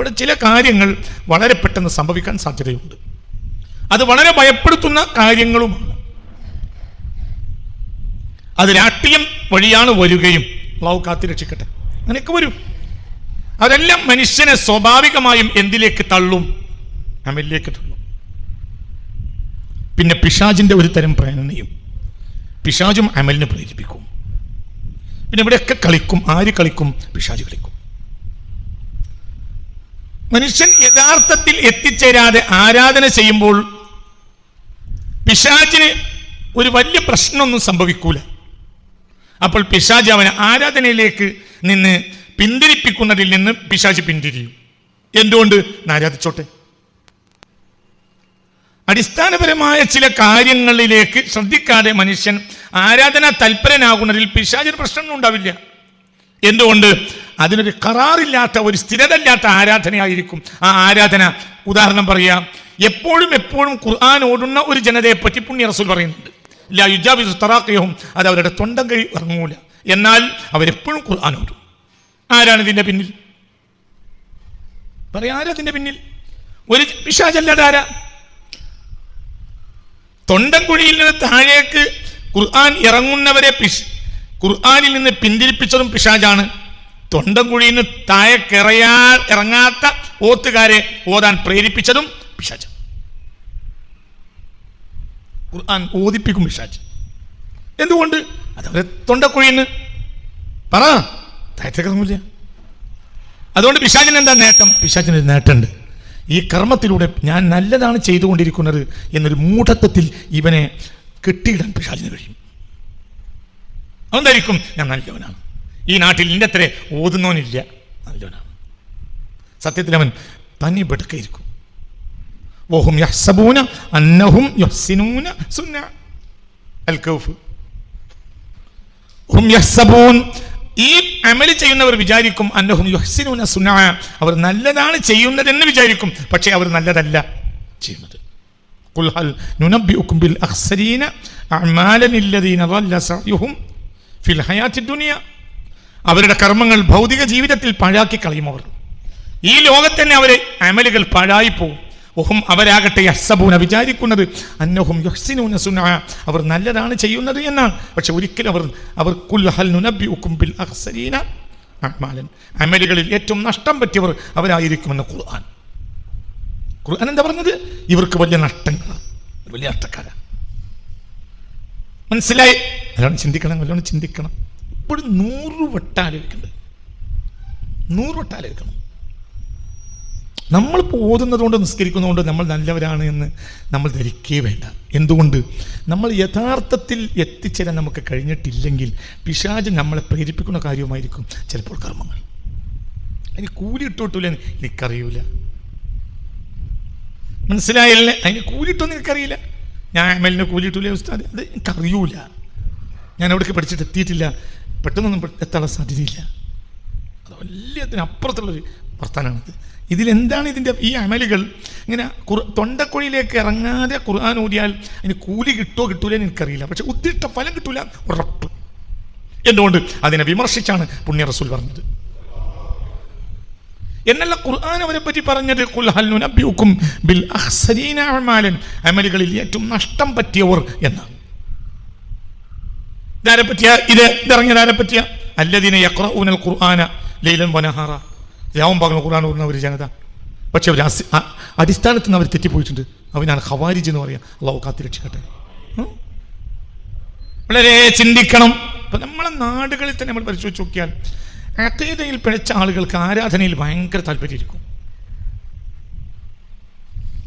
ഇവിടെ ചില കാര്യങ്ങൾ വളരെ പെട്ടെന്ന് സംഭവിക്കാൻ സാധ്യതയുണ്ട്. അത് വളരെ ഭയപ്പെടുത്തുന്ന കാര്യങ്ങളുമാണ്. അത് രാഷ്ട്രീയം വഴിയാണ് വരികയും, അള്ളാഹു കാത്തി രക്ഷിക്കട്ടെ, അങ്ങനെയൊക്കെ വരും. അതെല്ലാം മനുഷ്യനെ സ്വാഭാവികമായും എന്തിലേക്ക് തള്ളും? അമലിലേക്ക് തള്ളും. പിന്നെ പിശാചിന്റെ ഒരു തരം പ്രേരണയും, പിശാചും അമലിനെ പ്രേരിപ്പിക്കും. പിന്നെ ഇവിടെയൊക്കെ കളിക്കും. ആര് കളിക്കും? പിശാച് കളിക്കും. മനുഷ്യൻ യഥാർത്ഥത്തിൽ എത്തിച്ചേരാതെ ആരാധന ചെയ്യുമ്പോൾ പിശാചിന് ഒരു വലിയ പ്രശ്നമൊന്നും സംഭവിക്കൂല. അപ്പോൾ പിശാച് അവനെ ആരാധനയിലേക്ക് നിന്ന് പിന്തിരിപ്പിക്കുന്നതിൽ നിന്ന് പിശാച് പിന്തിരിയും. എന്തുകൊണ്ട്? ആരാധിച്ചോട്ടെ. അടിസ്ഥാനപരമായ ചില കാര്യങ്ങളിലേക്ക് ശ്രദ്ധിക്കാതെ മനുഷ്യൻ ആരാധന തൽപരനാകുന്നതിൽ പിശാചിന് പ്രശ്നമൊന്നും ഉണ്ടാവില്ല. എന്തുകൊണ്ട്? അതിനൊരു കറാറില്ലാത്ത, ഒരു സ്ഥിരതയില്ലാത്ത ആരാധനയായിരിക്കും ആ ആരാധന. ഉദാഹരണം പറയാം, എപ്പോഴും ഖുർആൻ ഓടുന്ന ഒരു ജനതയെ പറ്റി പുണ്യ റസൂൽ പറയുന്നുണ്ട്, ലാ യുജാവിസു തറാഖിയഹും, അത് അവരുടെ തൊണ്ടം കഴി ഇറങ്ങൂല, എന്നാൽ അവരെപ്പോഴും ഖുർആൻ ഓടും. ആരാണ് ഇതിന്റെ പിന്നിൽ? പറയാ, ആരാ ഇതിന്റെ പിന്നിൽ? ഒരു പിശാചല്ലാതെ ആരാ? തൊണ്ടം കുഴിയിൽ നിന്ന് താഴേക്ക് ഖുർആൻ ഇറങ്ങുന്നവരെ ഖുർആനിൽ നിന്ന് പിന്തിരിപ്പിച്ചതും പിശാചാണ്. തൊണ്ടം കുഴിയിൽ നിന്ന് താഴേക്ക് ഇറങ്ങാത്ത ഓത്തുകാരെ ഓതാൻ പ്രേരിപ്പിച്ചതും പിശാച്. ഖുർആൻ ഓതിപ്പിക്കും പിശാച്. എന്തുകൊണ്ട്? അതവരെ തൊണ്ടക്കുഴിയിൽ നിന്ന് പറ താഴത്തേക്ക് ഇറങ്ങില്ല. അതുകൊണ്ട് പിശാചിന് എന്താ നേട്ടം? പിശാചിനൊരു നേട്ടമുണ്ട്. ഈ കർമ്മത്തിലൂടെ ഞാൻ നല്ലതാണ് ചെയ്തുകൊണ്ടിരിക്കുന്നത് എന്നൊരു മൂഢത്വത്തിൽ ഇവനെ കെട്ടിയിടാൻ പിശാചിന് കഴിയും. അവന്തായിരിക്കും, ഞാൻ നല്ലവനാണ്, ഈ നാട്ടിൽ നിന്റെ അത്ര ഓതുന്നവനില്ല, നല്ലവനാണ്. സത്യത്തിൽ അവൻ തനി ബെടുക്കായിരിക്കും. വഹും യഹ്സബൂന അന്നഹും യുഹ്സിനൂന സുന്ന അൽ കൗഫ്. ഹും യഹ്സബൂൻ, ഈ അമൽ ചെയ്യുന്നവർ വിചാരിക്കും, അന്നഹും യുഹ്സിനൂന സുന്ന, അവർ നല്ലതാണ് ചെയ്യുന്നതെന്ന് വിചാരിക്കും, പക്ഷേ അവർ നല്ലതല്ല ചെയ്യുന്നത്. ഖുൽ ഹൽ നുനബ്ബിഉകും ബിൽ അഖ്സരീന അഅമാലൻ അല്ലദീന ളല്ല സഅയുഹും ഫിൽ ഹയാത്തി ദുനിയ. അവരുടെ കർമ്മങ്ങൾ ഭൗതിക ജീവിതത്തിൽ പാഴാക്കി കളയുമവർ. ഈ ലോകത്ത് തന്നെ അവരെ അമലുകൾ പാഴായി പോകും. ഒഹും, അവരാകട്ടെ യഹ്സബൂന, വിചാരിക്കുന്നത്, അന്നഹും യുഹ്സിനൂന സുന്ന, അവർ നല്ലതാണ് ചെയ്യുന്നത് എന്നാണ്. പക്ഷെ ഒരിക്കലും അവർ ഖുൽ ഹൽ നുനബ്ബിഉകും ബിൽ അഖ്സരീന അഅമാലൻ, അമലുകളിൽ ഏറ്റവും നഷ്ടം പറ്റിയവർ അവരായിരിക്കുമെന്ന് ഖുർആൻ. ഖുർആൻ എന്താ പറഞ്ഞത്? ഇവർക്ക് വലിയ നഷ്ടങ്ങളാണ്, വലിയ നഷ്ടക്കാരാണ്. മനസ്സിലായി? അതാണ് ചിന്തിക്കണം, വല്ലോണം ചിന്തിക്കണം. ഇപ്പോഴും 100 വട്ടം ആലോചിക്കേണ്ടത്, 100 വട്ടം ആലോചിക്കണം. നമ്മളിപ്പോൾ ഓതുന്നതുകൊണ്ട്, നിസ്കരിക്കുന്നതുകൊണ്ട് നമ്മൾ നല്ലവരാണ് എന്ന് നമ്മൾ ധരിക്കേ വേണ്ട. എന്തുകൊണ്ട്? നമ്മൾ യഥാർത്ഥത്തിൽ എത്തിച്ചേരാൻ നമുക്ക് കഴിഞ്ഞിട്ടില്ലെങ്കിൽ പിശാച് നമ്മളെ പ്രേരിപ്പിക്കുന്ന കാര്യമായിരിക്കും ചിലപ്പോൾ കർമ്മങ്ങൾ. അതിന് കൂലി ഇട്ടോട്ടില്ല, എനിക്കറിയൂല. മനസ്സിലായല്ലേ? അതിന് കൂലിയിട്ടൊന്നും എനിക്കറിയില്ല. ഞാൻ അമലിന് കൂലിയിട്ടില്ല ഉസ്താദ്, അത് എനിക്കറിയൂല. ഞാൻ അവിടേക്ക് പഠിച്ചിട്ട് എത്തിയിട്ടില്ല, പെട്ടെന്നൊന്നും എത്താനുള്ള സാധ്യതയില്ല. അത് വലിയതിനപ്പുറത്തുള്ളൊരു വർത്താനാണത്. ഇതിലെന്താണ് ഇതിൻ്റെ ഈ അമലുകൾ? ഇങ്ങനെ തൊണ്ടക്കുഴിയിലേക്ക് ഇറങ്ങാതെ ഖുർആൻ ഓതിയാൽ അതിന് കൂലി കിട്ടൂല എനിക്കറിയില്ല, പക്ഷെ ഉദ്ദിഷ്ട ഫലം കിട്ടൂല, ഉറപ്പ്. എന്തുകൊണ്ട്? അതിനെ വിമർശിച്ചാണ് പുണ്യ റസൂൽ പറഞ്ഞത്. എന്നല്ല ഖുർആൻ അവരെ പറ്റി പറഞ്ഞത്, ഖുൽ ഹൽ നുനബ്ബിഉകും ബിൽ അഖ്സരീന അഅമാലൻ, അമലുകളിൽ ഏറ്റവും നഷ്ടം പറ്റിയവർ എന്നാണ്. ഇതാരെ പറ്റിയാ? ഇതിറങ്ങിയത് ആരെ പറ്റിയാ? അല്ലദീന യഖ്റഊനൽ ഖുർആന ലൈലൻ വനഹാറ, രാവും പകലും ഖുർആൻ ഓതുന്ന ഒരു ജനത. പക്ഷെ അവർ അടിസ്ഥാനത്തിൽ നിന്ന് അവർ തെറ്റിപ്പോയിട്ടുണ്ട്. അവനാണ് ഖവാരിജ് എന്ന് പറയാം. അള്ളാഹു കാത്തി രക്ഷിക്കട്ടെ. വളരെ ചിന്തിക്കണം. ഇപ്പം നമ്മളെ നാടുകളിൽ തന്നെ നമ്മൾ പരിശോധിച്ച് നോക്കിയാൽ അഖീദയിൽ പിഴച്ച ആളുകൾക്ക് ആരാധനയിൽ ഭയങ്കര താല്പര്യമായിരിക്കും.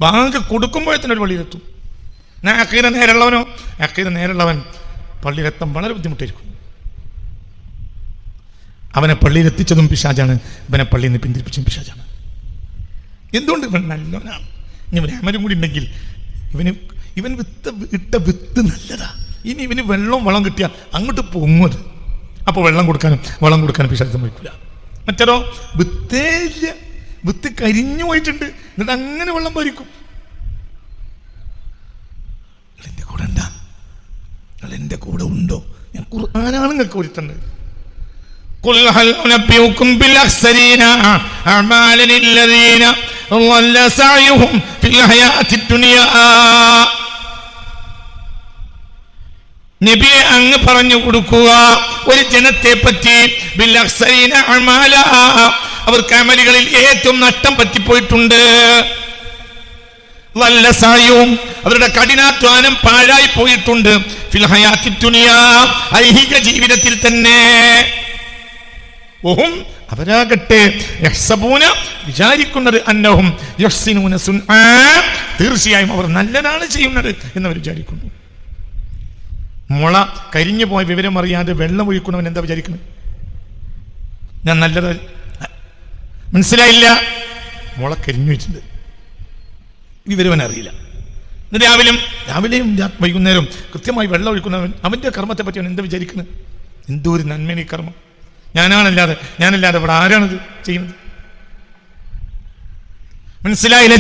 ബാങ്ക് കൊടുക്കുമ്പോഴത്തേനും ഒരു പള്ളിയിലെത്തും. ഞാൻ അഖീദ നേരുള്ളവനോ, അഖീദ നേരുള്ളവൻ പള്ളിയിലെത്താൻ വളരെ ബുദ്ധിമുട്ടായിരിക്കും. അവനെ പള്ളിയിലെത്തിച്ചതും പിശാചാണ്, ഇവനെ പള്ളിയിൽ നിന്ന് പിന്തിരിപ്പിച്ചതും പിശാചാണ്. എന്തുകൊണ്ട്? ഇവൻ നല്ലവനാണ്. ഇനി ഇവൻ അമലും കൂടി ഉണ്ടെങ്കിൽ ഇവൻ ഇട്ട വിത്ത് നല്ലതാ. ഇനി ഇവന് വളം കിട്ടിയാൽ അങ്ങോട്ട് പൊങ്ങുന്നത്. അപ്പോൾ വെള്ളം കൊടുക്കാനും പിശാച് സമ്മതിക്കില്ല. മറ്റേതോ വിത്തേ ഇല്ല, വിത്ത് കരിഞ്ഞു പോയിട്ടുണ്ട്, എന്നിട്ട് അങ്ങനെ വെള്ളം പരിക്കും. എൻ്റെ കൂടെ ഉണ്ടാ, എൻ്റെ കൂടെ ഉണ്ടോ? ഞാൻ ഖുർആനാണ് നിങ്ങൾക്ക് ഒരുത്തണ്ട്. ഖുൽ ഹൽ ഉനബ്ബിഉകും ബിൽ അഖ്സരീന അഅമാലൻ അല്ലദീന ളല്ല സഅയുഹും ഫിൽ ഹയാത്തി ദുനിയാ. നബിയെ അങ്ങ് പറഞ്ഞു കൊടുക്കുക ഒരു ജനത്തെ പറ്റി ബിൽ അഖ്സരീന അഅമാല, അവർക്ക് അമലുകളിൽ ഏറ്റവും നഷ്ടം പറ്റിപ്പോയിട്ടുണ്ട്. ളല്ല സഅയുഹും, അവരുടെ കഠിനാധ്വാനം പാഴായി പോയിട്ടുണ്ട്. ഫിൽ ഹയാത്തി ദുനിയാ, ഐഹിക ജീവിതത്തിൽ തന്നെ. ഓഹും, അവരാകട്ടെ യഹ്സബൂന, വിചാരിക്കുന്നത് അന്നഹും യഹ്സിനൂന സുൻആ, തീർച്ചയായും അവർ നല്ലതാണ് ചെയ്യുന്നത് എന്നവർ വിചാരിക്കുന്നു. മുള കരിഞ്ഞു പോയ വിവരം അറിയാതെ വെള്ളം ഒഴിക്കുന്നവൻ എന്താ വിചാരിക്കുന്നത്? ഞാൻ നല്ലത് മനസ്സിലായില്ല, മുള കരിഞ്ഞു വെച്ചിട്ടുണ്ട്, വിവരവൻ അറിയില്ല. രാവിലെയും വൈകുന്നേരം കൃത്യമായി വെള്ളം ഒഴിക്കുന്നവൻ അവൻ്റെ കർമ്മത്തെ പറ്റി അവൻ എന്താ വിചാരിക്കുന്നത്? എന്തോ ഒരു നന്മേനി കർമ്മം, ഞാനല്ലാതെ ഇവിടെ ആരാണിത് ചെയ്യുന്നത്? മനസ്സിലായില്ല.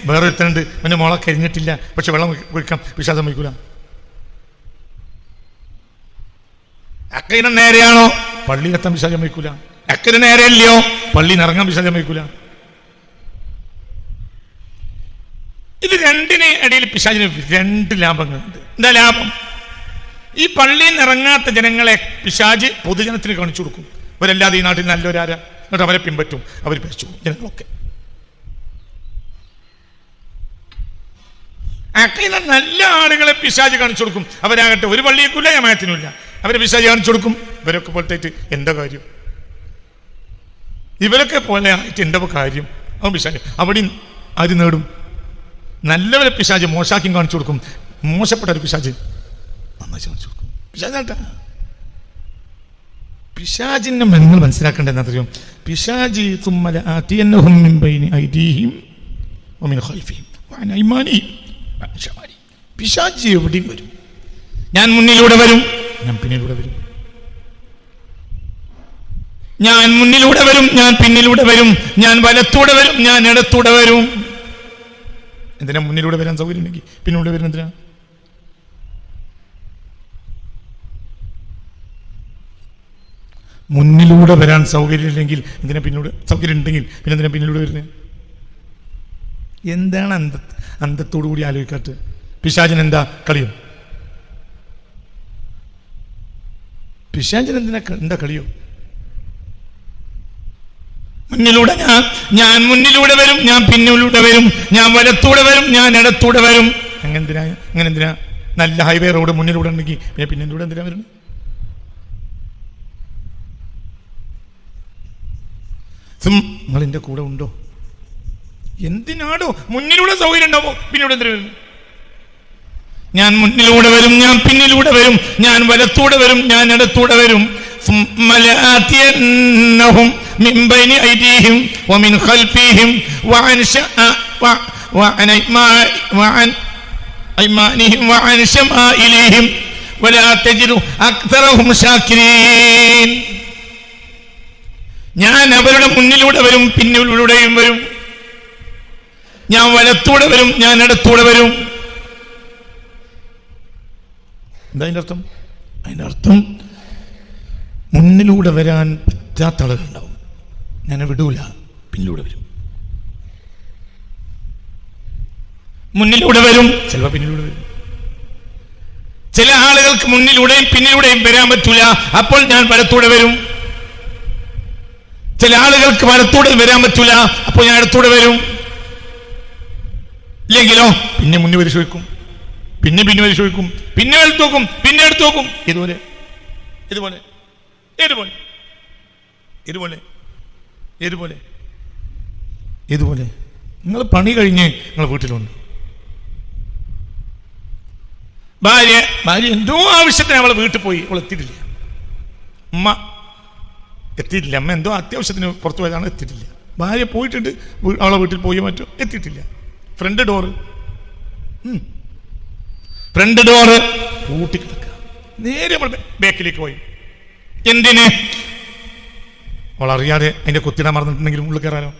വേറൊരുത്തനുണ്ട്, അവൻ്റെ മുള കരിഞ്ഞിട്ടില്ല, പക്ഷെ വെള്ളം ഒഴിക്കാം, വിശ്വാസം വയ്ക്കൂല. അക്കൈന നേരെയാണോ? പള്ളിയിലെത്താൻ വിശ്വാസം വയ്ക്കൂല. അക്കൈന നേരെയല്ലയോ? പള്ളിയിൽ ഇറങ്ങാൻ വിശ്വാസം വയ്ക്കൂല. ഇത് രണ്ടിന് ഇടയിൽ പിശാചിന് രണ്ട് ലാഭങ്ങളുണ്ട്. എന്താ ലാഭം? ഈ പള്ളിയിൽ ഇറങ്ങാത്ത ജനങ്ങളെ പിശാച് പൊതുജനത്തിന് കാണിച്ചു കൊടുക്കും. അവരല്ലാതെ ഈ നാട്ടിൽ നല്ലൊരാരാ, എന്നിട്ട് അവരെ പിൻപറ്റും, അവർ പേശു ജനങ്ങളൊക്കെ. നല്ല ആളുകളെ പിശാച് കാണിച്ചു കൊടുക്കും. അവരാകട്ടെ ഒരു പള്ളിയേക്കില്ല, ജമാഅത്തിനുമില്ല, അവരെ പിശാച് കാണിച്ചു കൊടുക്കും. ഇവരൊക്കെ പോലത്തെ എന്താ കാര്യം? ഇവരൊക്കെ പോലെ ആയിട്ട് എന്താ കാര്യം? അവൻ പിശാച് അവിടെ ആര് നേടും? നല്ലവരെ പിശാച് മോശാക്കി കാണിച്ചു കൊടുക്കും, മോശപ്പെട്ട ഒരു പിശാച് നന്നായി കാണിച്ചു കൊടുക്കും. പിശാചിനെ നിങ്ങൾ മനസ്സിലാക്കേണ്ടത് എന്താ അറിയോ? പിശാചി പിശാചി എവിടെയും വരും. ഞാൻ മുന്നിലൂടെ വരും, ഞാൻ പിന്നിലൂടെ വരും, ഞാൻ മുന്നിലൂടെ വരും, ഞാൻ പിന്നിലൂടെ വരും, ഞാൻ വലത്തൂടെ വരും, ഞാൻ ഇടത്തൂടെ വരും. എന്തിനാ മുന്നിലൂടെ വരാൻ സൗകര്യം ഉണ്ടെങ്കിൽ പിന്നിലൂടെ വരുന്ന എന്തിനാ? മുന്നിലൂടെ വരാൻ സൗകര്യം ഇല്ലെങ്കിൽ എന്തിനാ പിന്നിലൂടെ? സൗകര്യം ഉണ്ടെങ്കിൽ പിന്നെ എന്തിനാ പിന്നിലൂടെ വരുന്നത്? എന്താണ് അന്തത്തോടു കൂടി ആലോചിക്കാത്ത? പിശാചിന് എന്താ കളിയോ? പിശാചിന് എന്താ കളിയോ? മുന്നിലൂടെ ഞാൻ മുന്നിലൂടെ വരും, ഞാൻ പിന്നിലൂടെ വരും, ഞാൻ വലത്തൂടെ വരും, ഞാൻ ഇടത്തൂടെ വരും. അങ്ങനെ നല്ല ഹൈവേ റോഡ് മുന്നിലൂടെ ഉണ്ടെങ്കിൽ പിന്നെ പിന്നിലൂടെ എന്തിനാ വരുന്നത്? നിങ്ങൾ എൻ്റെ കൂടെ ഉണ്ടോ? എന്തിനാടോ? മുന്നിലൂടെ സൗകര്യം ഉണ്ടാവോ, പിന്നീട് എന്തിനു വരുന്നു? ഞാൻ മുന്നിലൂടെ വരും, ഞാൻ പിന്നിലൂടെ വരും, ഞാൻ വലത്തൂടെ വരും, ഞാൻ ഇടത്തൂടെ വരും. من بين أيديهم ومن خلفهم وعن أيمانهم وعن شمائلهم ولا تجد أكثرهم شاكرين. ഞാൻ അവരുടെ മുന്നിലൂടെ വരും, പിന്നിലൂടെയും വരും, ഞാൻ വലത്തൂടെ വരും, ഞാൻ ഇടത്തൂടെ വരും. എന്താ അതിൻ്റെ അർത്ഥം? അതിൻ്റെ അർത്ഥം മുന്നിലൂടെ വരാൻ പറ്റാത്ത ആളുകളുണ്ടാവും, ഞാൻ വിടൂല, പിന്നിലൂടെ വരും. മുന്നിലൂടെ വരും, ചിലപ്പോൾ പിന്നിലൂടെ വരും. ചില ആളുകൾക്ക് മുന്നിലൂടെയും പിന്നിലൂടെയും വരാൻ പറ്റൂല, അപ്പോൾ ഞാൻ വലത്തൂടെ വരും. ചില ആളുകൾക്ക് വലത്തൂടെ വരാൻ പറ്റൂല, അപ്പോൾ ഞാൻ ഇടത്തൂടെ വരും. ഇല്ലെങ്കിലോ പിന്നെ മുന്നിൽ പരിശോധിക്കും, പിന്നെ പരിശോധിക്കും, പിന്നെ എടുത്തു നോക്കും, പിന്നെ എടുത്തു നോക്കും. ഇതുപോലെ ഇതുപോലെ ഇതുപോലെ ഇതുപോലെ ഇതുപോലെ ഇതുപോലെ നിങ്ങൾ പണി കഴിഞ്ഞ് നിങ്ങൾ വീട്ടിലുണ്ട്. ഭാര്യ എന്തോ ആവശ്യത്തിന് അവളെ വീട്ടിൽ പോയി, അവൾ എത്തിയിട്ടില്ല. അമ്മ എത്തിയിട്ടില്ല, അമ്മ എന്തോ അത്യാവശ്യത്തിന് പുറത്തു പോയതാണ്, എത്തിയിട്ടില്ല. ഭാര്യ പോയിട്ടുണ്ട്, അവളെ വീട്ടിൽ പോയി മറ്റോ, എത്തിയിട്ടില്ല. ഫ്രണ്ട് ഡോറ് പൂട്ടി കിടക്കുക. നേരെ അവൾ ബാക്കിലേക്ക് പോയി. എന്തിന്? അവളറിയാതെ അതിൻ്റെ കുത്തിടാൻ മറന്നിട്ടുണ്ടെങ്കിലും ഉള്ളിൽ കയറാനോ?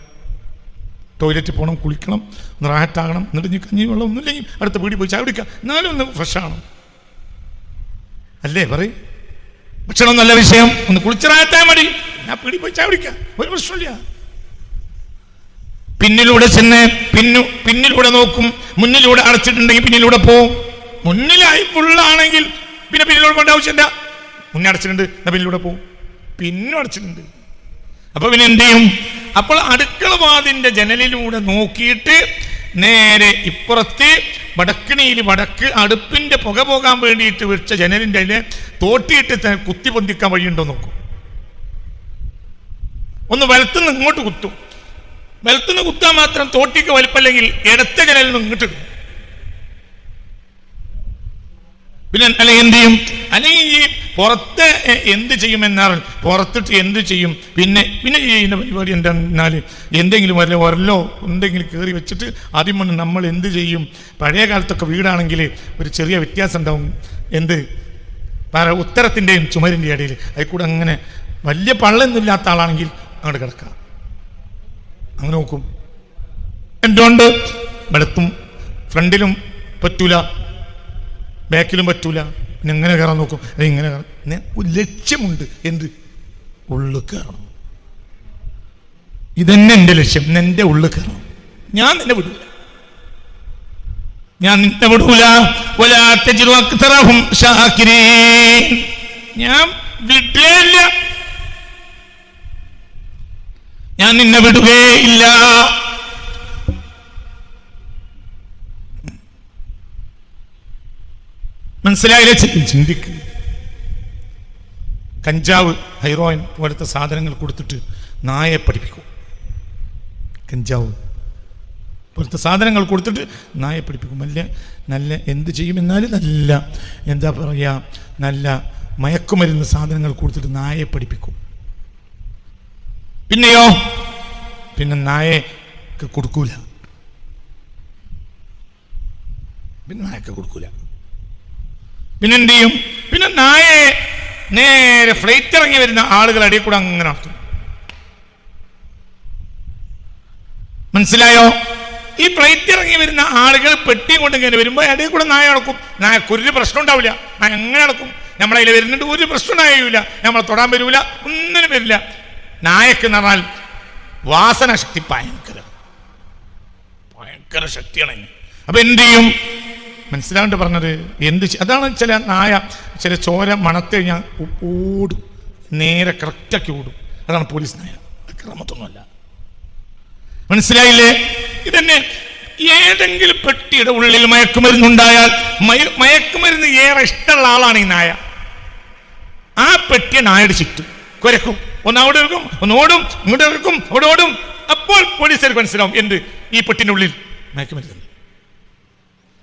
ടോയ്ലറ്റിൽ പോകണം, കുളിക്കണം, ഒന്ന് റാഹത്താകണം, എന്നിട്ട് നീ കഞ്ഞി വെള്ളം ഒന്നുമില്ലെങ്കിൽ അടുത്ത വീട്ടിൽ പോയി ചായ കുടിക്കാം, എന്നാലും ഒന്ന് ഫ്രഷാണ്. അല്ലേ പറയും? ഭക്ഷണം നല്ല വിഷയം, ഒന്ന് കുളിച്ചിറാത്താൽ മതി, ഞാൻ പീടി പോയി ചായ കുടിക്കാം, ഒരു പ്രശ്നമില്ല. പിന്നിലൂടെ ചെന്ന് പിന്നിലൂടെ നോക്കും, മുന്നിലൂടെ അടച്ചിട്ടുണ്ടെങ്കിൽ പിന്നിലൂടെ പോവും. മുന്നിലായി ഫുള്ളാണെങ്കിൽ പിന്നെ പിന്നിലൂടെ പോകേണ്ട ആവശ്യമില്ല. മുന്നേ അടച്ചിട്ടുണ്ട്, പിന്നിലൂടെ പോവും. പിന്നും അടച്ചിട്ടുണ്ട്. അപ്പൊ പിന്നെ എന്ത് ചെയ്യും? അപ്പോൾ അടുക്കള വാതിന്റെ ജനലിലൂടെ നോക്കിയിട്ട് നേരെ ഇപ്പുറത്ത് വടക്കിണിയിൽ വടക്ക് അടുപ്പിന്റെ പുക പോകാൻ വേണ്ടിയിട്ട് വെച്ച ജനലിന്റെ അതിനെ തോട്ടിയിട്ട് കുത്തി പൊന്തിക്കാൻ വഴിയുണ്ടോ നോക്കും. ഒന്ന് വലത്തുനിന്ന് ഇങ്ങോട്ട് കുത്തും. വലത്തുനിന്ന് കുത്താൻ മാത്രം തോട്ടിക്ക് വലിപ്പല്ലെങ്കിൽ ഇടത്ത ജനലിൽ നിന്ന് ഇങ്ങോട്ട് ഇടും. പിന്നെ അല്ലെങ്കിൽ എന്ത് ചെയ്യും? അല്ലെങ്കിൽ ഈ പുറത്ത് എന്ത് ചെയ്യുമെന്നാൽ പുറത്തിട്ട് എന്ത് ചെയ്യും? പിന്നെ ചെയ്യുന്ന പരിപാടി എന്നാൽ എന്തെങ്കിലും വരല്ലോ എന്തെങ്കിലും കയറി വെച്ചിട്ട് ആദ്യം വന്ന് നമ്മൾ എന്ത് ചെയ്യും? പഴയ കാലത്തൊക്കെ വീടാണെങ്കിൽ ഒരു ചെറിയ വ്യത്യാസം ഉണ്ടാവും. എന്ത് ഉത്തരത്തിൻ്റെയും ചുമരിൻ്റെ ഇടയിൽ അതിൽ കൂടെ അങ്ങനെ വലിയ പള്ളൊന്നും ഇല്ലാത്ത ആളാണെങ്കിൽ അങ്ങോട്ട് കിടക്കാം. അങ്ങനെ നോക്കും. എന്തുകൊണ്ട്? വെളുത്തും ഫ്രണ്ടിലും പറ്റൂല, ബാക്കിലും പറ്റൂല. പിന്നെ എങ്ങനെ കയറാൻ നോക്കും? ഇങ്ങനെ ഒരു ലക്ഷ്യമുണ്ട്. എന്ത്? ഉള്ളിൽ കയറണം. ഇതന്നെ എൻ്റെ ലക്ഷ്യം. എൻ്റെ ഉള്ളിൽ കയറണം. ഞാൻ നിന്നെ വിടൂല, ഞാൻ നിന്നെ വിടൂല. ഞാൻ വിടേയില്ല, ഞാൻ നിന്നെ വിടുകയില്ല. മനസ്സിലായില്ലേ? ചിന്തിക്ക്. കഞ്ചാവ്, ഹൈറോയിൻ പോലത്തെ സാധനങ്ങൾ കൊടുത്തിട്ട് നായെ പഠിപ്പിക്കും. കഞ്ചാവ് പോലത്തെ സാധനങ്ങൾ കൊടുത്തിട്ട് നായെ പഠിപ്പിക്കും. നല്ല എന്ത് ചെയ്യുമെന്നാലും നല്ല എന്താ പറയുക, നല്ല മയക്കുമരുന്ന് സാധനങ്ങൾ കൊടുത്തിട്ട് നായെ പഠിപ്പിക്കും. പിന്നെയോ പിന്നെ നായക്ക് കൊടുക്കൂല. പിന്നെ നായക്ക് കൊടുക്കൂല. പിന്നെന്ത് ചെയ്യും? പിന്നെ നായെ നേരെ ഫ്ലൈറ്റ് ഇറങ്ങി വരുന്ന ആളുകൾ അടിയിൽ കൂടെ അങ്ങനെ നടത്തും. മനസ്സിലായോ? ഈ ഫ്ലൈറ്റ് ഇറങ്ങി വരുന്ന ആളുകൾ പെട്ടി കൊണ്ട് ഇങ്ങനെ വരുമ്പോൾ ഇടയിൽ കൂടെ നായ നടക്കും. നായക്കൊരു പ്രശ്നം ഉണ്ടാവില്ല. നായ എങ്ങനെ നടക്കും? നമ്മളതിൽ വരുന്നുണ്ട്, ഒരു പ്രശ്നം നായയില്ല, നമ്മളെ തൊടാൻ വരൂല, ഒന്നിനും വരില്ല. നായക്ക് എന്ന് പറഞ്ഞാൽ വാസന ശക്തി ഭയങ്കര ശക്തിയാണ്. അപ്പൊ എന്ത് ചെയ്യും? മനസ്സിലാണ്ട് പറഞ്ഞത് അതാണ്. ചില നായ ചില ചോര മണത്ത് കഴിഞ്ഞാൽ ഓടും, നേരെ കറക്റ്റാക്കി ഓടും. അതാണ് പോലീസ് നായ. ക്രമത്തൊന്നുമല്ല. മനസ്സിലായില്ലേ? ഇതന്നെ. ഏതെങ്കിലും പെട്ടിയുടെ ഉള്ളിൽ മയക്കുമരുന്നുണ്ടായാൽ മയക്കുമരുന്ന് ഏറെ ഇഷ്ടമുള്ള ആളാണ് ഈ നായ. ആ പെട്ടിയെ നായയുടെ ചുറ്റും കുരക്കും. ഒന്ന് അവിടെ എടുക്കും, ഒന്ന് ഓടും, ഇങ്ങോട്ട് എടുക്കും, അവിടെ ഓടും. അപ്പോൾ പോലീസുകാർക്ക് മനസ്സിലാവും എന്ത്? ഈ പെട്ടിൻ്റെ ഉള്ളിൽ മയക്കുമരുന്ന്.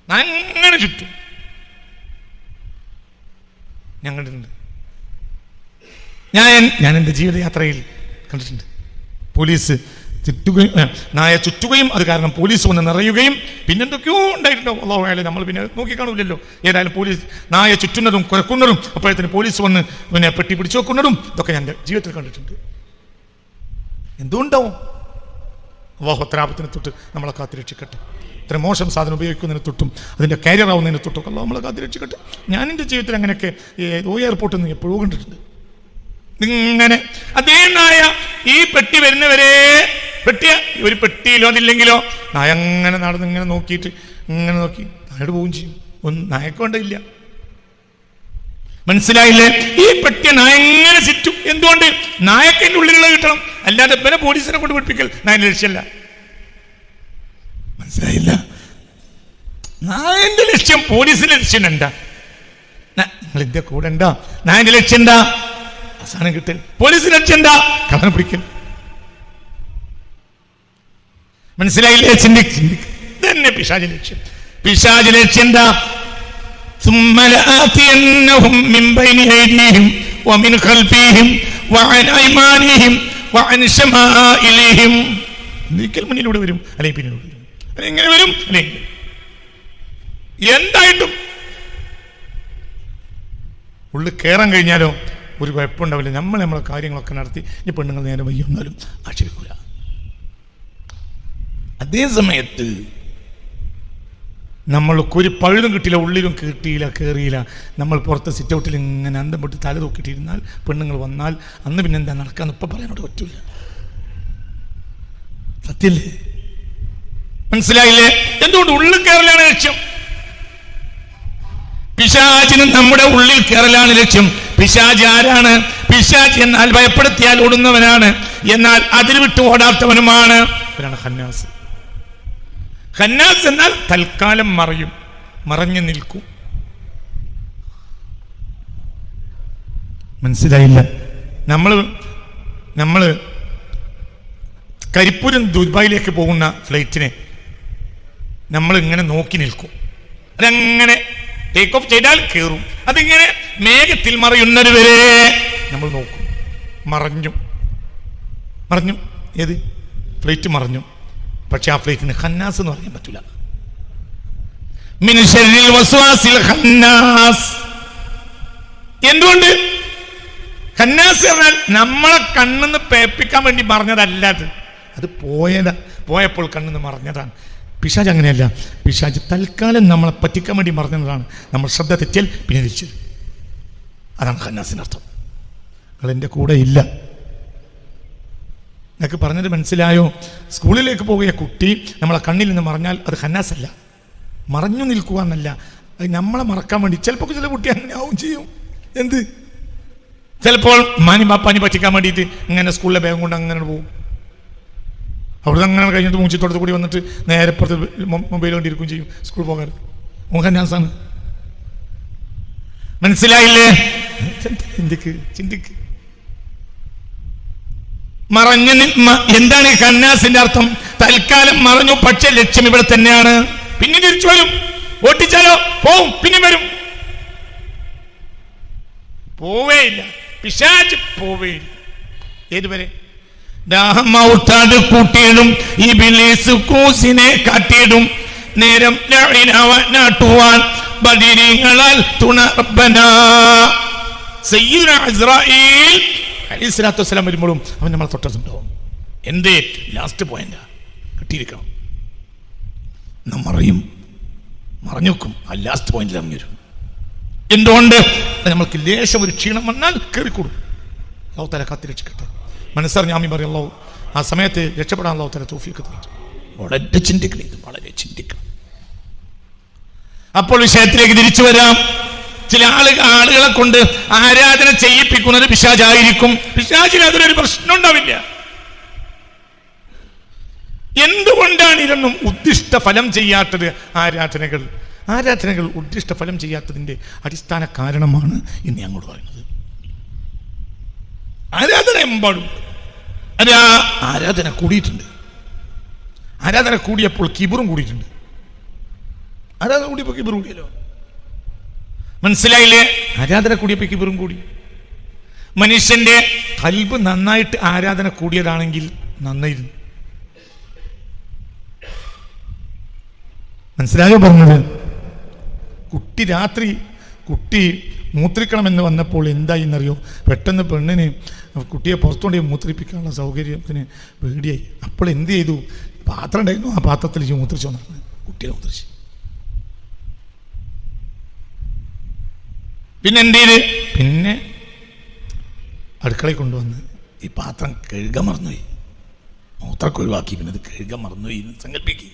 അങ്ങനെ ചുറ്റും ഞാൻ കണ്ടിട്ടുണ്ട്. ഞാൻ എൻ്റെ ജീവിതയാത്രയിൽ കണ്ടിട്ടുണ്ട്. പോലീസ് നായ ചുറ്റുകയും അത് കാരണം പോലീസ് വന്ന് നിറയുകയും പിന്നെന്തൊക്കെയോ ഉണ്ടായിട്ടുണ്ടാവും. അല്ലാഹു നമ്മൾ പിന്നെ നോക്കിക്കാണൂല്ലല്ലോ. ഏതായാലും പോലീസ് നായ ചുറ്റുന്നതും കുരക്കുന്നതും അപ്പോഴത്തേന് പോലീസ് വന്ന് പിന്നെ പെട്ടി പിടിച്ചു വെക്കുന്നതും ഇതൊക്കെ ഞാൻ എൻ്റെ ജീവിതത്തിൽ കണ്ടിട്ടുണ്ട്. എന്തുകൊണ്ടാവും? അല്ലാഹു അത്തരാപത്തിനെ തൊട്ട് നമ്മളെ കാത്തിരക്ഷിക്കട്ടെ. ഇത്ര മോശം സാധനം ഉപയോഗിക്കുന്നതിന് തൊട്ടും അതിൻ്റെ കാരിയർ ആവുന്നതിന് തൊട്ടും അല്ലാഹു നമ്മളെ കാത്തിരക്ഷിക്കട്ടെ. ഞാൻ എൻ്റെ ജീവിതത്തിൽ അങ്ങനെയൊക്കെ എയർപോർട്ടിൽ നിന്ന് എപ്പോഴും കണ്ടിട്ടുണ്ട്. ഇങ്ങനെ അതേ നായ ഈ പെട്ടി വരുന്നവരെ ഒരു പെട്ടിയിലോ അതില്ലെങ്കിലോ നായ അങ്ങനെ നടന്ന് ഇങ്ങനെ നോക്കിയിട്ട് ഇങ്ങനെ നോക്കി നായോട് പോവുകയും ചെയ്യും. ഒന്നും നായക്കൊണ്ടില്ല. മനസ്സിലായില്ലേ? ഈ പെട്ടിയെ നായ എങ്ങനെ ചുറ്റും. എന്തുകൊണ്ട്? നായക്കൻ്റെ ഉള്ളിലുള്ള കിട്ടണം, അല്ലാതെ പിന്നെ പോലീസിനെ കൊണ്ട് പിടിപ്പിക്കൽ നായൻ്റെ ലക്ഷ്യമല്ല. മനസ്സിലായില്ല? നായന്റെ ലക്ഷ്യം പോലീസിന്റെ ലക്ഷ്യം എന്താ? നിങ്ങൾ ഇതിന്റെ കൂടെ എന്താ? നായന്റെ ലക്ഷ്യം എന്താ? അവസാനം കിട്ടൽ. പോലീസിന്റെ ലക്ഷ്യം എന്താ? കള്ളനെ പിടിക്കൽ. മനസ്സിലായില്ലേ? ചിന്തിക്ക്. ഇതന്നെ പിശാചിന്റെ ലക്ഷ്യം. പിശാചിന്റെ ലക്ഷ്യം എന്താ? ثم لآتينهم من بين أيديهم ومن خلفهم وعن أيمانهم وعن شمائلهم. ഒരിക്കൽ മുന്നിലൂടെ വരും, അല്ലെങ്കിൽ പിന്നിലൂടെ വരും, അല്ലെങ്കിൽ ഇങ്ങനെ വരും, അല്ലെങ്കിൽ എന്തായിട്ടും ഉള്ളിൽ കയറാൻ കഴിഞ്ഞാലോ ഒരു കുഴപ്പമുണ്ടാവില്ല. നമ്മളെ കാര്യങ്ങളൊക്കെ നടത്തി ഈ പെണ്ണുങ്ങൾ നേരെ വയ്യൊന്നാലും ആക്ഷേപിക്കൂല. അതേ സമയത്ത് നമ്മൾക്കൊരു പഴുതും കിട്ടിയില്ല, ഉള്ളിലും കിട്ടിയില്ല, കയറിയില്ല. നമ്മൾ പുറത്ത് സിറ്റ് ഔട്ടിൽ ഇങ്ങനെ അന്തം പൊട്ടി തല തൂക്കിയിട്ടിരുന്നാൽ പെണ്ണുങ്ങൾ വന്നാൽ അന്ന് പിന്നെ എന്താ നടക്കാന്ന് ഇപ്പം പറയാനോട് പറ്റൂല. സത്യല്ലേ? മനസ്സിലായില്ലേ? എന്തുകൊണ്ട് ഉള്ളിൽ കയറലാണ് ലക്ഷ്യം? പിശാചിന് നമ്മുടെ ഉള്ളിൽ കയറലാണ് ലക്ഷ്യം. പിശാച് ആരാണ്? പിശാച് എന്നാൽ ഭയപ്പെടുത്തിയാൽ ഓടുന്നവനാണ്, എന്നാൽ അതിൽ വിട്ട് ഓടാത്തവനുമാണ്. ഇവരാണ് ഖന്നാസ്. ഖന്നാസ് എന്നാൽ തൽക്കാലം മറഞ്ഞു നിൽക്കും. മനസ്സിലായില്ല? നമ്മൾ കരിപ്പൂരിൽ ദുബായിലേക്ക് പോകുന്ന ഫ്ലൈറ്റിനെ നമ്മൾ ഇങ്ങനെ നോക്കി നിൽക്കും. അതങ്ങനെ ടേക്ക് ഓഫ് ചെയ്താൽ കയറും. അതിങ്ങനെ മേഘത്തിൽ മറയുന്നത് വരെ നമ്മൾ നോക്കും. മറഞ്ഞു ഏത് ഫ്ലൈറ്റ് മറഞ്ഞു. പക്ഷെ ആ ഫ്ലൈറ്റിന് ഖന്നാസ് എന്ന് പറയാൻ പറ്റില്ല. മിൻ ശർരിൽ വസ്വാസിൽ ഖന്നാസ്. എന്തുകൊണ്ട്? ഖന്നാസ് പറഞ്ഞാൽ നമ്മളെ കണ്ണെന്ന് പേപ്പിക്കാൻ വേണ്ടി പറഞ്ഞതല്ല. അത് പോയപ്പോൾ കണ്ണെന്ന് മറഞ്ഞതാണ്. പിശാച് അങ്ങനെയല്ല. പിശാച് തൽക്കാലം നമ്മളെ പറ്റിക്കാൻ വേണ്ടി മറഞ്ഞതാണ്. നമ്മൾ ശ്രദ്ധ തെറ്റിയാൽ പിന്നെ തിരിച്ചു. അതാണ് ഖന്നാസിൻ്റെ അർത്ഥം. നിങ്ങൾ എൻ്റെ കൂടെ ഇല്ല. നിങ്ങൾക്ക് പറഞ്ഞത് മനസ്സിലായോ? സ്കൂളിലേക്ക് പോകുക കുട്ടി നമ്മളെ കണ്ണിൽ നിന്ന് മറഞ്ഞാൽ അത് ഖന്നാസല്ല, മറഞ്ഞു നിൽക്കുക എന്നല്ല. അത് നമ്മളെ മറക്കാൻ വേണ്ടി ചിലപ്പോൾ ചില കുട്ടി അങ്ങനെ ആവും ചെയ്യും. എന്ത്? ചിലപ്പോൾ പാപ്പാനി പറ്റിക്കാൻ വേണ്ടിയിട്ട് ഇങ്ങനെ സ്കൂളിലെ ബാഗ് കൊണ്ട് അങ്ങനെ പോകും. അവിടുന്ന് അങ്ങനെ കഴിഞ്ഞിട്ട് മൂച്ചിത്തോടത്ത് കൂടി വന്നിട്ട് നേരെ പുറത്ത് മൊബൈൽ കൊണ്ടിരിക്കുകയും ചെയ്യും. സ്കൂൾ പോകാറ് ഖന്നാസാണ്. മനസ്സിലായില്ലേ? ചിന്തിക്ക്. മറഞ്ഞു. എന്താണ് ഖന്നാസിന്റെ അർത്ഥം? തൽക്കാലം മറഞ്ഞു, പക്ഷെ ലക്ഷ്യം ഇവിടെ തന്നെയാണ്. പിന്നെ തിരിച്ചു വരും. ഓട്ടിച്ചാലോ പോവും, പിന്നെ വരും. പോവേയില്ല. പിശാച് പോവേയില്ല. ഏതുവരെ? ദാഹമൗത്താട് കൂട്ടിയിടും, ഇബ്ലീസ് കൂസിനെ കാട്ടിയിടും, നേരം നാട്ടുവാൻ ബദിരീങ്ങളാൽ തുണ റബ്ബനാ. സയ്യിദുനാ ഇസ്രായീൽ അലൈഹിസ്സലാത്തു വസ്സലാം വരുമ്പോഴും അവൻ നമ്മളെ തൊട്ടതുണ്ടാവും. എന്തേ? ലാസ്റ്റ് പോയിന്റാ, കിട്ടിയിരിക്കണം. മറഞ്ഞു വെക്കും. ആ ലാസ്റ്റ് പോയിന്റിൽ ഇറങ്ങി വരും. എന്തുകൊണ്ട്? നമ്മൾക്ക് ലേശം ഒരു ക്ഷീണം വന്നാൽ കയറിക്കൂടും. അല്ലാഹു തആല കാത്തിരക്ഷിക്കട്ടെ. മനസ്സറിഞ്ഞ ആമീൻ പറയും. അല്ലാഹു ആ സമയത്ത് രക്ഷപ്പെടാൻ അല്ലാഹു തആല തൗഫീഖ് തരട്ടെ. വളരെ ചിന്തിക്കണം. അപ്പോൾ വിഷയത്തിലേക്ക് തിരിച്ചു വരാം. ചില ആളുകളെ കൊണ്ട് ആരാധന ചെയ്യിപ്പിക്കുന്നത് പിശാചായിരിക്കും. പിശാചിന് അതിലൊരു പ്രശ്നം ഉണ്ടാവില്ല. എന്തുകൊണ്ടാണ് ഇതൊന്നും ഉദ്ദിഷ്ട ഫലം ചെയ്യാത്തത്? ആരാധനകൾ ഉദ്ദിഷ്ട ഫലം ചെയ്യാത്തതിന്റെ അടിസ്ഥാന കാരണമാണ് ഇന്ന് അങ്ങോട്ട് പറയുന്നത്. ആരാധന എമ്പാടും അത് ആരാധന കൂടിയിട്ടുണ്ട്. ആരാധന കൂടിയപ്പോൾ കിബറും കൂടിയിട്ടുണ്ട്. ആരാധന കൂടിയപ്പോൾ കിബറും കൂടിയല്ലോ. മനസ്സിലായില്ലേ? ആരാധന കൂടിയപ്പോൾ കിബറും കൂടി. മനുഷ്യന്റെ ഖൽബ് നന്നായിട്ട് ആരാധന കൂടിയതാണെങ്കിൽ നന്നായിരുന്നു. മനസ്സിലായോ പറഞ്ഞത്? കുട്ടി മൂത്രിക്കണമെന്ന് വന്നപ്പോൾ എന്തായി എന്നറിയോ? പെട്ടെന്ന് പെണ്ണിന് കുട്ടിയെ പുറത്തുകൊണ്ടേ മൂത്രിപ്പിക്കാനുള്ള സൗകര്യത്തിന് പേടിയായി. അപ്പോൾ എന്ത് ചെയ്തു? പാത്രം ഉണ്ടായിരുന്നു, ആ പാത്രത്തിൽ മൂത്രിച്ചോ നടന്നു. കുട്ടിയെ മൂത്രിച്ചു. പിന്നെ എന്ത് ചെയ്ത്? പിന്നെ അടുക്കളയിൽ കൊണ്ടുവന്ന് ഈ പാത്രം കഴുകാൻ മറന്നുപോയി. മൂത്രമൊക്കെ ഒഴിവാക്കി. പിന്നെ അത് കഴുകാൻ മറന്നുപോയി എന്ന് സങ്കല്പിക്കുക.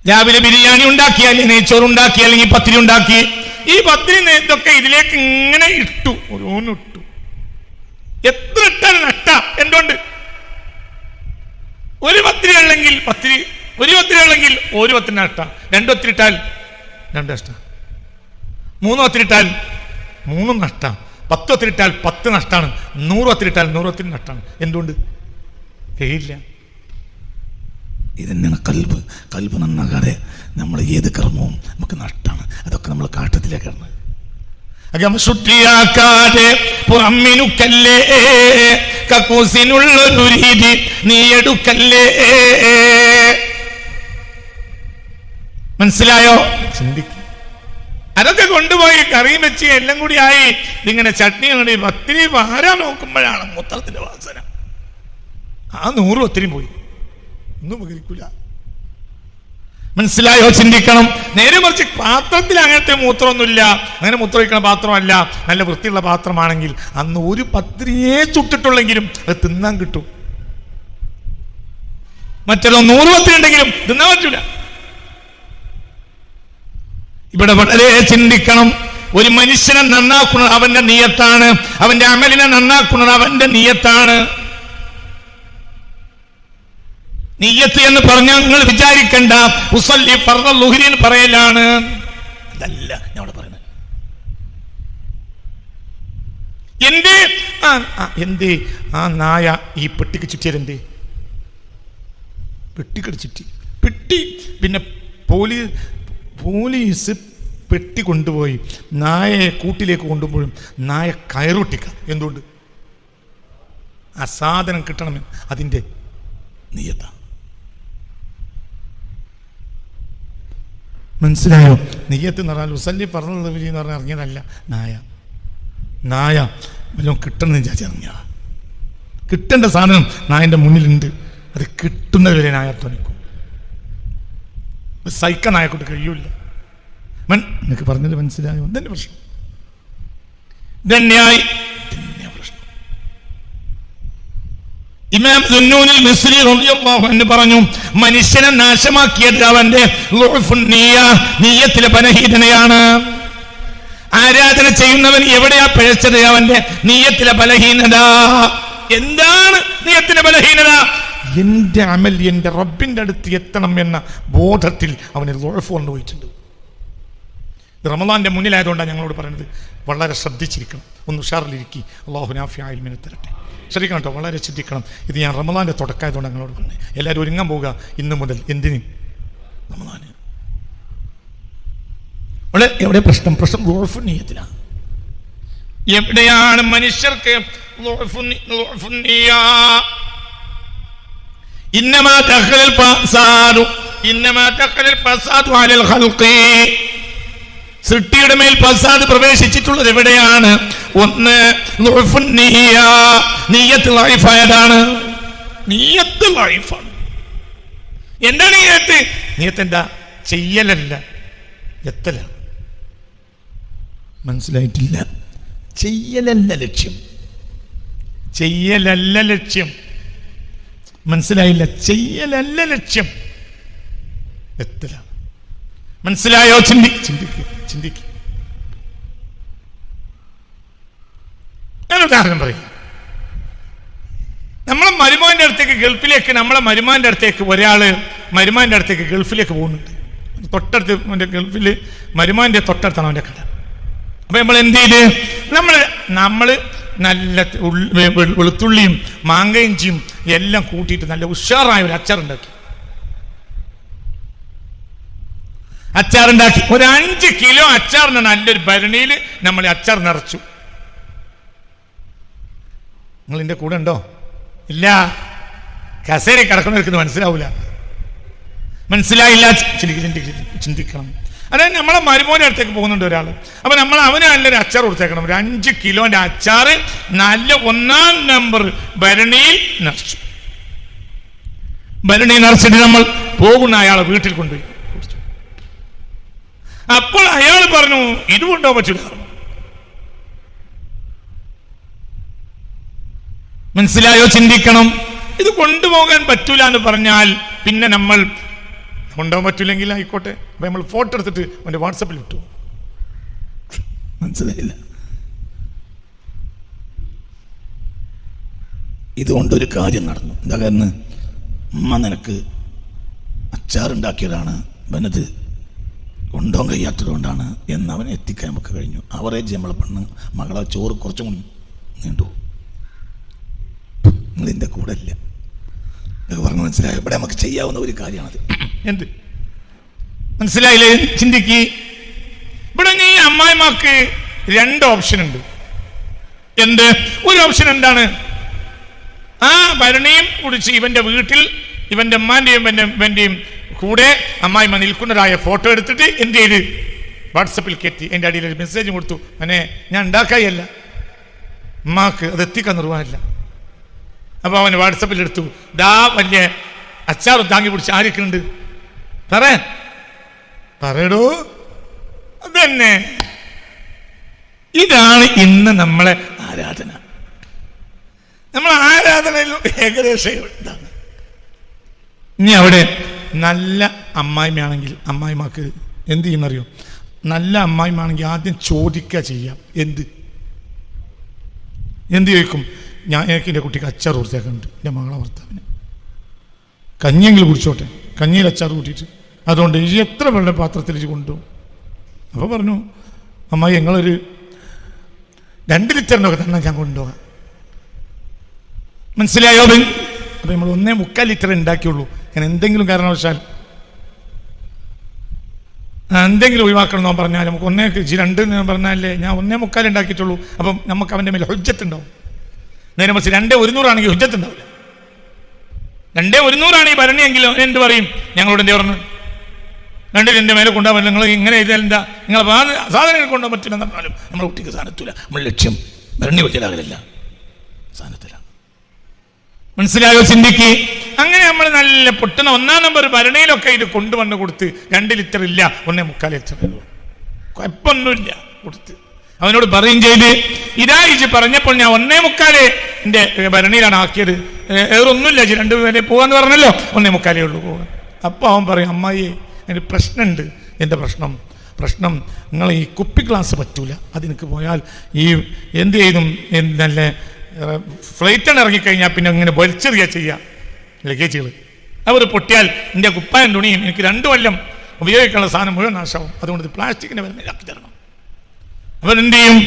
രാവിലെ ബിരിയാണി ഉണ്ടാക്കി, അല്ലെങ്കിൽ നെയ്ച്ചോറ് ഉണ്ടാക്കി, അല്ലെങ്കിൽ പത്തിരി ഉണ്ടാക്കി. ഈ പത്തിരി ഇതൊക്കെ ഇതിലേക്ക് ഇങ്ങനെ ഇട്ടു, ഓരോന്നിട്ടു. എത്ര ഇട്ടാലും നഷ്ട. എന്തുകൊണ്ട്? ഒരു പത്തിരി ഉള്ളെങ്കിൽ ഒരു പത്തിരി നഷ്ട. 2 പത്തിരി ഇട്ടാൽ 2 നഷ്ട. 3 പത്തിരി ഇട്ടാൽ 3 നഷ്ട. 10 പത്തിരി ഇട്ടാൽ 10 നഷ്ടമാണ്. 100 പത്തിരി ഇട്ടാൽ 100 പത്തിരി നഷ്ടമാണ്. എന്തുകൊണ്ട്? കഴിയില്ല. ഇതന്നെയാണ് കൽബ് നന്നാകാതെ നമ്മൾ ഏത് കർമ്മവും നമുക്ക് നഷ്ടമാണ്. അതൊക്കെ നമ്മൾ കാട്ടത്തിലേക്കാണ്. ശുദ്ധിയാക്കാതെ പുറമ്മിനുക്കല്ലേ കക്കൂസിനുള്ളൊരു രീതി നീ എടുക്കല്ലേ. മനസ്സിലായോ? ചിന്തിക്കും. അതൊക്കെ കൊണ്ടുപോയി കറിയും വെച്ച് എല്ലാം കൂടി ആയി ഇതിങ്ങനെ ചട്നി കൊണ്ട് പത്തിരി വാരാൻ നോക്കുമ്പോഴാണ് മൂത്രത്തിന്റെ വാസന. ആ 100 പത്തിരിയും പോയി. ഒന്നും ഉപകരിക്കൂല. മനസ്സിലായോ? ചിന്തിക്കണം. നേരെ മറിച്ച് പാത്രത്തിൽ അങ്ങനത്തെ മൂത്രമൊന്നുമില്ല, അങ്ങനെ മൂത്രമൊഴിക്കുന്ന പാത്രമല്ല, നല്ല വൃത്തിയുള്ള പാത്രമാണെങ്കിൽ അന്ന് ഒരു പത്രിയെ ചുട്ടിട്ടുള്ളെങ്കിലും അത് തിന്നാൻ കിട്ടും. മറ്റേതോ 100 പത്രി ഉണ്ടെങ്കിലും തിന്നാൻ പറ്റൂല. ഇവിടെ വളരെ ചിന്തിക്കണം. ഒരു മനുഷ്യനെ നന്നാക്കുന്നത് അവന്റെ നിയത്താണ്, അവന്റെ അമലിനെ നന്നാക്കുന്നത് അവന്റെ നിയത്താണ്. നിയ്യത്ത് എന്ന് പറഞ്ഞാൽ നിങ്ങൾ വിചാരിക്കണ്ട ഉസല്ലി ഫർദ ളുഹ്രി എന്ന് പറയലാണ്, അതല്ല ഞാൻ ഇവിടെ പറയുന്നത്. എന്തേ ആ നായ ഈ പെട്ടിക്ക് ചുറ്റിയതെന്തേ? പെട്ടിക്ക് ചുറ്റി. പെട്ടി പിന്നെ പോലീസ് പെട്ടി കൊണ്ടുപോയി നായയെ കൂട്ടിലേക്ക് കൊണ്ടുപോയും നായ കയറൊട്ടിക്ക. എന്തുകൊണ്ട്? ആ സാധനം കിട്ടണമെന്ന് അതിൻ്റെ നിയത. മനസ്സിലായോ? നിയ്യത്ത് എന്ന് പറഞ്ഞാൽ ഉസല്ലി പറഞ്ഞത് എന്ന് പറഞ്ഞാൽ ഇറങ്ങിയതല്ല. നായ വല്ലതും കിട്ടുന്ന വിചാരിച്ച് ഇറങ്ങിയതാ. കിട്ടേണ്ട സാധനം നായൻ്റെ മുന്നിലുണ്ട്, അത് കിട്ടുന്നവരെ നായ അധ്വാനിക്കും. സൈക്ക നായക്കൊണ്ട് കഴിയൂല. നിനക്ക് പറഞ്ഞത് മനസ്സിലായോ? ഇതന്നെ പ്രശ്നം, ഇതന്നെയായി പ്രശ്നം. ഇമാം ദുന്നൂനിൽ മിസ്രി റളിയല്ലാഹു അൻഹു പറഞ്ഞു, മനുഷ്യനെ നാശമാക്കിയത് അവന്റെ നിയ്യത്തിലെ ബലഹീനതയാണ്. ആരാധന ചെയ്യുന്നവൻ എവിടെയാ പിഴച്ചത്? അവന്റെ നിയ്യത്തിലെ ബലഹീനത. എന്താണ് നിയ്യത്തിലെ ബലഹീനത? എന്റെ അമൽ എന്റെ റബ്ബിന്റെ അടുത്ത് എത്തണം എന്ന ബോധത്തിൽ അവന് ളുഅഫ് കൊണ്ടുപോയിട്ടുണ്ട്. റമളാന്റെ മുന്നിലായതുകൊണ്ടാണ് ഞങ്ങളോട് പറയുന്നത്, വളരെ ശ്രദ്ധിച്ചിരിക്കണം, ഒന്ന് ഉഷാറിലിരിക്കി. അല്ലാഹു നാഫിഅ ഇൽമിനെ തരട്ടെ. ശ്രദ്ധിക്കണം കേട്ടോ, വളരെ ശ്രദ്ധിക്കണം. ഇത് ഞാൻ റമളാന്റെ തുടക്കമായതുകൊണ്ട് ഞങ്ങളോട് പറഞ്ഞത്. എല്ലാവരും ഒരുങ്ങാൻ പോവുക ഇന്ന് മുതൽ. എന്തിന്? റമളാന്. എവിടെ പ്രശ്നം? ളുഅഫ് നിയ്യത്തിലാണ്. എവിടെയാണ് മനുഷ്യർക്ക് ഇന്നമാ ദഖലൽ ഫസാദു അലൽ ഖൽഖി. സൃഷ്ടിയുടെ മേൽ ഫസാദ് പ്രവേശിച്ചിട്ടുള്ളത് എവിടെയാണ്? ഒന്ന് നിയ്യത്ത് ലൈഫായതാണ്. നിയ്യത്ത് ലൈഫാണ്. എന്താണ് നിയ്യത്ത്? നിയ്യത്ത് എന്താ? ചെയ്യലല്ല, എത്തലാണ്. മനസ്സിലായിട്ടില്ല? ചെയ്യലല്ല ലക്ഷ്യം, ചെയ്യലല്ല ലക്ഷ്യം. മനസ്സിലായില്ല? ചെയ്യലല്ല ലക്ഷ്യം, എത്തലാണ്. മനസ്സിലായോ? ചിന്തിക്ക്. ഞാൻ ഉദാഹരണം പറയും. നമ്മളെ മരുമാന്റെ അടുത്തേക്ക് ഗൾഫിലേക്ക്, ഒരാള് മരുമാന്റെ അടുത്തേക്ക് ഗൾഫിലേക്ക് പോകുന്നുണ്ട്. തൊട്ടടുത്ത് ഗൾഫിൽ മരുമാന്റെ തൊട്ടടുത്താണ് അവന്റെ കട. അപ്പൊ നമ്മൾ എന്ത് ചെയ്ത്, നമ്മള് നല്ല വെളുത്തുള്ളിയും മാങ്ങയിഞ്ചിയും എല്ലാം കൂട്ടിയിട്ട് നല്ല ഉഷാറായ ഒരു അച്ചാറുണ്ടാക്കി ഒരു 5 കിലോ അച്ചാറിന് നല്ലൊരു ഭരണിയിൽ നമ്മൾ അച്ചാർ നിറച്ചു. നിങ്ങൾ ഇതിന്റെ കൂടെ ഉണ്ടോ? ഇല്ല. കസേര കിടക്കുന്നവർക്ക് മനസ്സിലാവൂല. മനസ്സിലായില്ല? ചിന്തിക്കണം. അതായത് നമ്മളെ മരുമോന്റെ അടുത്തേക്ക് പോകുന്നുണ്ട് ഒരാൾ. അപ്പൊ നമ്മൾ അവന് നല്ലൊരു അച്ചാർ കൊടുത്തേക്കണം. ഒരു 5 കിലോന്റെ അച്ചാറ് നല്ല 1ാം നമ്പർ ഭരണിയിൽ നിറച്ചു. ഭരണി നിറച്ചിട്ട് നമ്മൾ പോകുന്ന അയാളെ വീട്ടിൽ കൊണ്ടുപോയി. അപ്പോൾ അയാൾ പറഞ്ഞു, ഇത് കൊണ്ടുപോകാൻ പറ്റില്ല. മനസ്സിലായോ? ചിന്തിക്കണം. ഇത് കൊണ്ടുപോകാൻ പറ്റൂല എന്ന് പറഞ്ഞാൽ പിന്നെ നമ്മൾ കൊണ്ടുപോകാൻ പറ്റൂലെങ്കിൽ ആയിക്കോട്ടെ, അപ്പൊ നമ്മൾ ഫോട്ടോ എടുത്തിട്ട് അവന്റെ വാട്സപ്പിൽ ഇട്ടു. മനസ്സിലായില്ല? ഇതുകൊണ്ടൊരു കാര്യം നടന്നു. എന്താ കാരണം? അമ്മ നിനക്ക് അച്ചാറുണ്ടാക്കിയതാണ്, അവനത് കൊണ്ടുപോകാൻ കഴിയാത്തതുകൊണ്ടാണ് എന്ന് അവനെ എത്തിക്കാൻ നമുക്ക് കഴിഞ്ഞു. അവറേജ് നമ്മളെ മകളെ ചോറ് കുറച്ചും കൂടി നീണ്ടു. നിങ്ങളിൻ്റെ കൂടെ ഇല്ല. ഇതൊക്കെ പറഞ്ഞ് മനസ്സിലായോ? ഇവിടെ നമുക്ക് ചെയ്യാവുന്ന ഒരു കാര്യമാണത്. എന്ത്? മനസ്സിലായില്ലേ? ചിന്തിക്ക്. ഇവിടെ ഈ അമ്മായിമാർക്ക് 2 ഓപ്ഷൻ ഉണ്ട്. എന്ത്? ഒരു ഓപ്ഷൻ എന്താണ്? ആ ഭരണിയും കുടിച്ച് ഇവന്റെ വീട്ടിൽ ഇവന്റെ അമ്മാന്റെയും ഇവന്റെയും കൂടെ അമ്മായിമ്മ നിൽക്കുന്നതായ ഫോട്ടോ എടുത്തിട്ട് എന്ത് ചെയ്ത് വാട്സപ്പിൽ കയറ്റി. എൻ്റെ അടിയിൽ ഒരു മെസ്സേജ് കൊടുത്തു, അങ്ങനെ ഞാൻ ഉണ്ടാക്കായല്ല, അമ്മാക്ക് അത് എത്തിക്കാൻ നിർവാഹമില്ല. അപ്പോൾ അവന് വാട്സപ്പിൽ എടുത്തു, ദാ വലിയ അച്ചാർ താങ്ങി പിടിച്ച് ആരൊക്കെയുണ്ട് പറയാൻ പറയടോ. അതന്നെ, ഇതാണ് ഇന്ന് നമ്മളെ ആരാധന. നമ്മളെ ആരാധനയിൽ ഏകദേശം ഇതാണ്. ഇനി അവിടെ നല്ല അമ്മായിമാണെങ്കിൽ അമ്മായിമാർക്ക് എന്ത് ചെയ്യുന്നറിയോ? നല്ല അമ്മായിമാണെങ്കിൽ ആദ്യം ചോദിക്കുക ചെയ്യാം. എന്ത് ചോദിക്കും? എനിക്ക് എൻ്റെ കുട്ടിക്ക് അച്ചാർ കൊടുത്തേക്കുന്നുണ്ട്, എൻ്റെ മകളെ ഭർത്താവിന്. കഞ്ഞിയെങ്കിലും കുടിച്ചോട്ടെ, കഞ്ഞിയിൽ അച്ചാർ കൂട്ടിയിട്ട്, അതുകൊണ്ട് ഈ എത്ര വെള്ളം പാത്രത്തിൽ കൊണ്ടുപോകും. അപ്പോൾ പറഞ്ഞു, അമ്മായി ഞങ്ങളൊരു 2 ലിറ്ററിനൊക്കെ തന്നെ ഞാൻ കൊണ്ടുപോകാം. മനസ്സിലായോ? അപ്പം നമ്മൾ 1.25 ലിറ്റർ ഉണ്ടാക്കിയുള്ളൂ. അങ്ങനെ എന്തെങ്കിലും കാരണവശാൽ എന്തെങ്കിലും ഒഴിവാക്കണം എന്ന് പറഞ്ഞാൽ നമുക്ക് 1-2 പറഞ്ഞാലേ ഞാൻ 1.25 ഉണ്ടാക്കിയിട്ടുള്ളൂ. അപ്പം നമുക്ക് അവൻ്റെ മേലെ ഹുജ്ജത്ത് ഉണ്ടാവും. നേരെ മറിച്ച് 2-100 ആണെങ്കിൽ ഹുജ്ജത്ത് ഉണ്ടാവില്ല. 2-100 ആണ് ഈ ഭരണിയെങ്കിലും എന്ത് പറയും? ഞങ്ങളോട് എന്തേ പറഞ്ഞു? 2 മേലെ കൊണ്ടുപോകാൻ പറ്റില്ല, നിങ്ങൾ ഇങ്ങനെ ചെയ്താൽ എന്താ, നിങ്ങളെ സാധനങ്ങൾ കൊണ്ടുപോകാൻ പറ്റില്ല എന്ന് പറഞ്ഞാലും നമ്മുടെ കുട്ടിക്ക് സാധനത്തില്ല. നമ്മുടെ ലക്ഷ്യം ഭരണി വെക്കലാകലില്ല, സാധനത്തിലാണ്. മനസ്സിലായോ? ചിന്തിക്ക്. അങ്ങനെ നമ്മൾ നല്ല പൊട്ടുന്ന 1-ാം നമ്പർ ഭരണിയിലൊക്കെ ഇത് കൊണ്ടുവന്ന് കൊടുത്ത് 2 ലിറ്റർ ഇല്ല, 1.25 ലിറ്റർ ഉള്ളൂ, കുഴപ്പമൊന്നുമില്ല കൊടുത്ത് അവനോട് പറയും ചെയ്ത്, ഇതാ ഇജ് പറഞ്ഞപ്പോൾ ഞാൻ 1.25 എൻ്റെ ഭരണിയിലാണ് ആക്കിയത്, വേറൊന്നുമില്ല, 2 പേരെ പോകാന്ന് പറഞ്ഞല്ലോ, 1.25 ഉള്ളൂ പോകാൻ. അപ്പോൾ അവൻ പറയും, അമ്മായി അതിന് പ്രശ്നമുണ്ട്. എൻ്റെ പ്രശ്നം നിങ്ങൾ ഈ കുപ്പി ഗ്ലാസ് പറ്റൂല, അതെനിക്ക് പോയാൽ ഈ എന്ത് ചെയ്തും നല്ല ഫ്ലൈറ്റാണ് ഇറങ്ങിക്കഴിഞ്ഞാൽ പിന്നെ ഇങ്ങനെ വലിച്ചെറിയുക ചെയ്യുക ലഗേജുകൾ. അവർ പൊട്ടിയാൽ എൻ്റെ കുപ്പായം തുണിയും എനിക്ക് 2 കൊല്ലം ഉപയോഗിക്കാനുള്ള സാധനം മുഴുവൻ നാശമാവും. അതുകൊണ്ട് ഇത് പ്ലാസ്റ്റിക്കിൻ്റെ ഭരണിയിലാക്കി തരണം. അവരെന്ത് ചെയ്യും?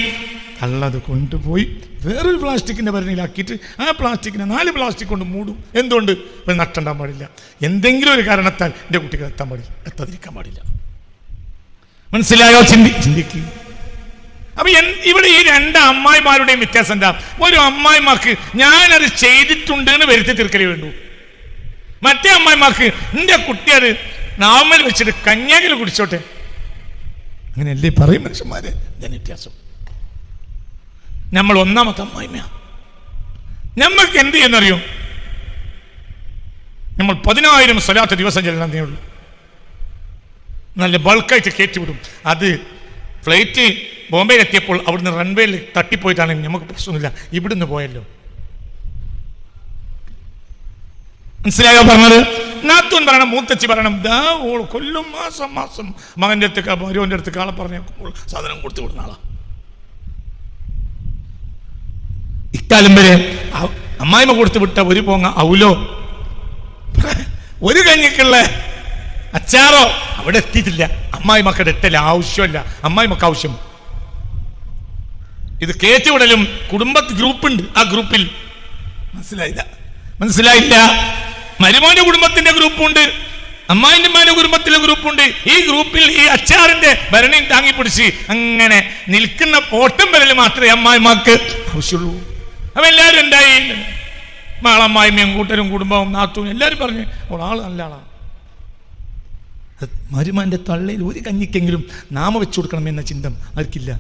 കള്ളത് കൊണ്ടുപോയി വേറൊരു പ്ലാസ്റ്റിക്കിൻ്റെ ഭരണിയിലാക്കിയിട്ട് ആ പ്ലാസ്റ്റിക്കിനെ 4 പ്ലാസ്റ്റിക് കൊണ്ട് മൂടും. എന്തുകൊണ്ട്? ഇപ്പം നട്ടുണ്ടാൻ പാടില്ല, എന്തെങ്കിലും ഒരു കാരണത്താൽ എൻ്റെ കുട്ടികൾ എത്താതിരിക്കാൻ പാടില്ല. മനസ്സിലായോ? ചിന്തിക്കുക. അപ്പം ഇവിടെ ഈ 2 അമ്മായിമാരുടെയും വ്യത്യാസം എന്താ? ഒരു അമ്മായിമാർക്ക് ഞാനത് ചെയ്തിട്ടുണ്ട് എന്ന് വരുത്തി തീർക്കലേ വേണ്ടൂ. മറ്റേ അമ്മായിമാർക്ക് എൻ്റെ കുട്ടി അത് നാമൽ വെച്ചിട്ട് കഞ്ഞാകിൽ കുടിച്ചോട്ടെ, അങ്ങനെയല്ലേ പറയും മനുഷ്യന്മാരെ. ഇതാണ് വ്യത്യാസം. നമ്മൾ 1-ാമത്തെ അമ്മായിമ്മയാണ്. നമ്മൾക്ക് എന്ത് ചെയ്യുന്നറിയോ? നമ്മൾ 10,000 സ്വലാത്ത് ദിവസം ചെല്ലണമെന്നേ ഉള്ളൂ. നല്ല ബൾക്കായിട്ട് കയറ്റിവിടും. അത് ഫ്ലൈറ്റ് ബോംബെയിലെത്തിയപ്പോൾ അവിടുന്ന് റൺവേയിൽ തട്ടിപ്പോയിട്ടാണെങ്കിൽ നമുക്ക് പ്രശ്നമില്ല, ഇവിടുന്ന് പോയല്ലോ. മനസ്സിലായോ പറഞ്ഞത്? നാത്തൂൻ പറയണം, മൂത്തച്ചി പറയണം, കൊല്ലും മാസം മകൻ്റെ അടുത്തേക്ക് ഭാര്യൻ്റെ അടുത്തേക്ക് ആളെ പറഞ്ഞപ്പോൾ സാധനം കൊടുത്തു വിടുന്ന ആളാ. ഇക്കാലം വരെ അമ്മായിമ്മ കൊടുത്തു വിട്ട ഒരു പോങ്ങ ഔലോ ഒരു കഞ്ഞിക്കുള്ള അച്ചാറോ അവിടെ എത്തിയിട്ടില്ല. അമ്മായിമ്മക്കടെ എത്തല്ല, ആവശ്യമല്ല. അമ്മായിമ്മക്ക് ആവശ്യം ഇത് കയറ്റിവിടലും ഗ്രൂപ്പുണ്ട്. ആ ഗ്രൂപ്പിൽ മനസ്സിലായില്ല. മരുമോന്റെ കുടുംബത്തിന്റെ ഗ്രൂപ്പുണ്ട്, അമ്മായിന്റെ കുടുംബത്തിലെ ഗ്രൂപ്പുണ്ട്. ഈ ഗ്രൂപ്പിൽ ഈ അച്ചാറിന്റെ ഭരണയും താങ്ങിപ്പിടിച്ച് അങ്ങനെ നിൽക്കുന്ന ഓട്ടം വരൽ മാത്രമേ അമ്മായിമാർക്ക് ആവശ്യമുള്ളൂ. അപ്പൊ എല്ലാവരും എന്തായി? മാളമ്മായിമ്മയും കൂട്ടരും കുടുംബവും നാത്തും എല്ലാവരും പറഞ്ഞു ആള് നല്ല ആളാണ്. മരുമാന്റെ തള്ളയിൽ ഒരു കഞ്ഞിക്കെങ്കിലും നാമ വെച്ചു കൊടുക്കണമെന്ന ചിന്ത ആർക്കില്ല.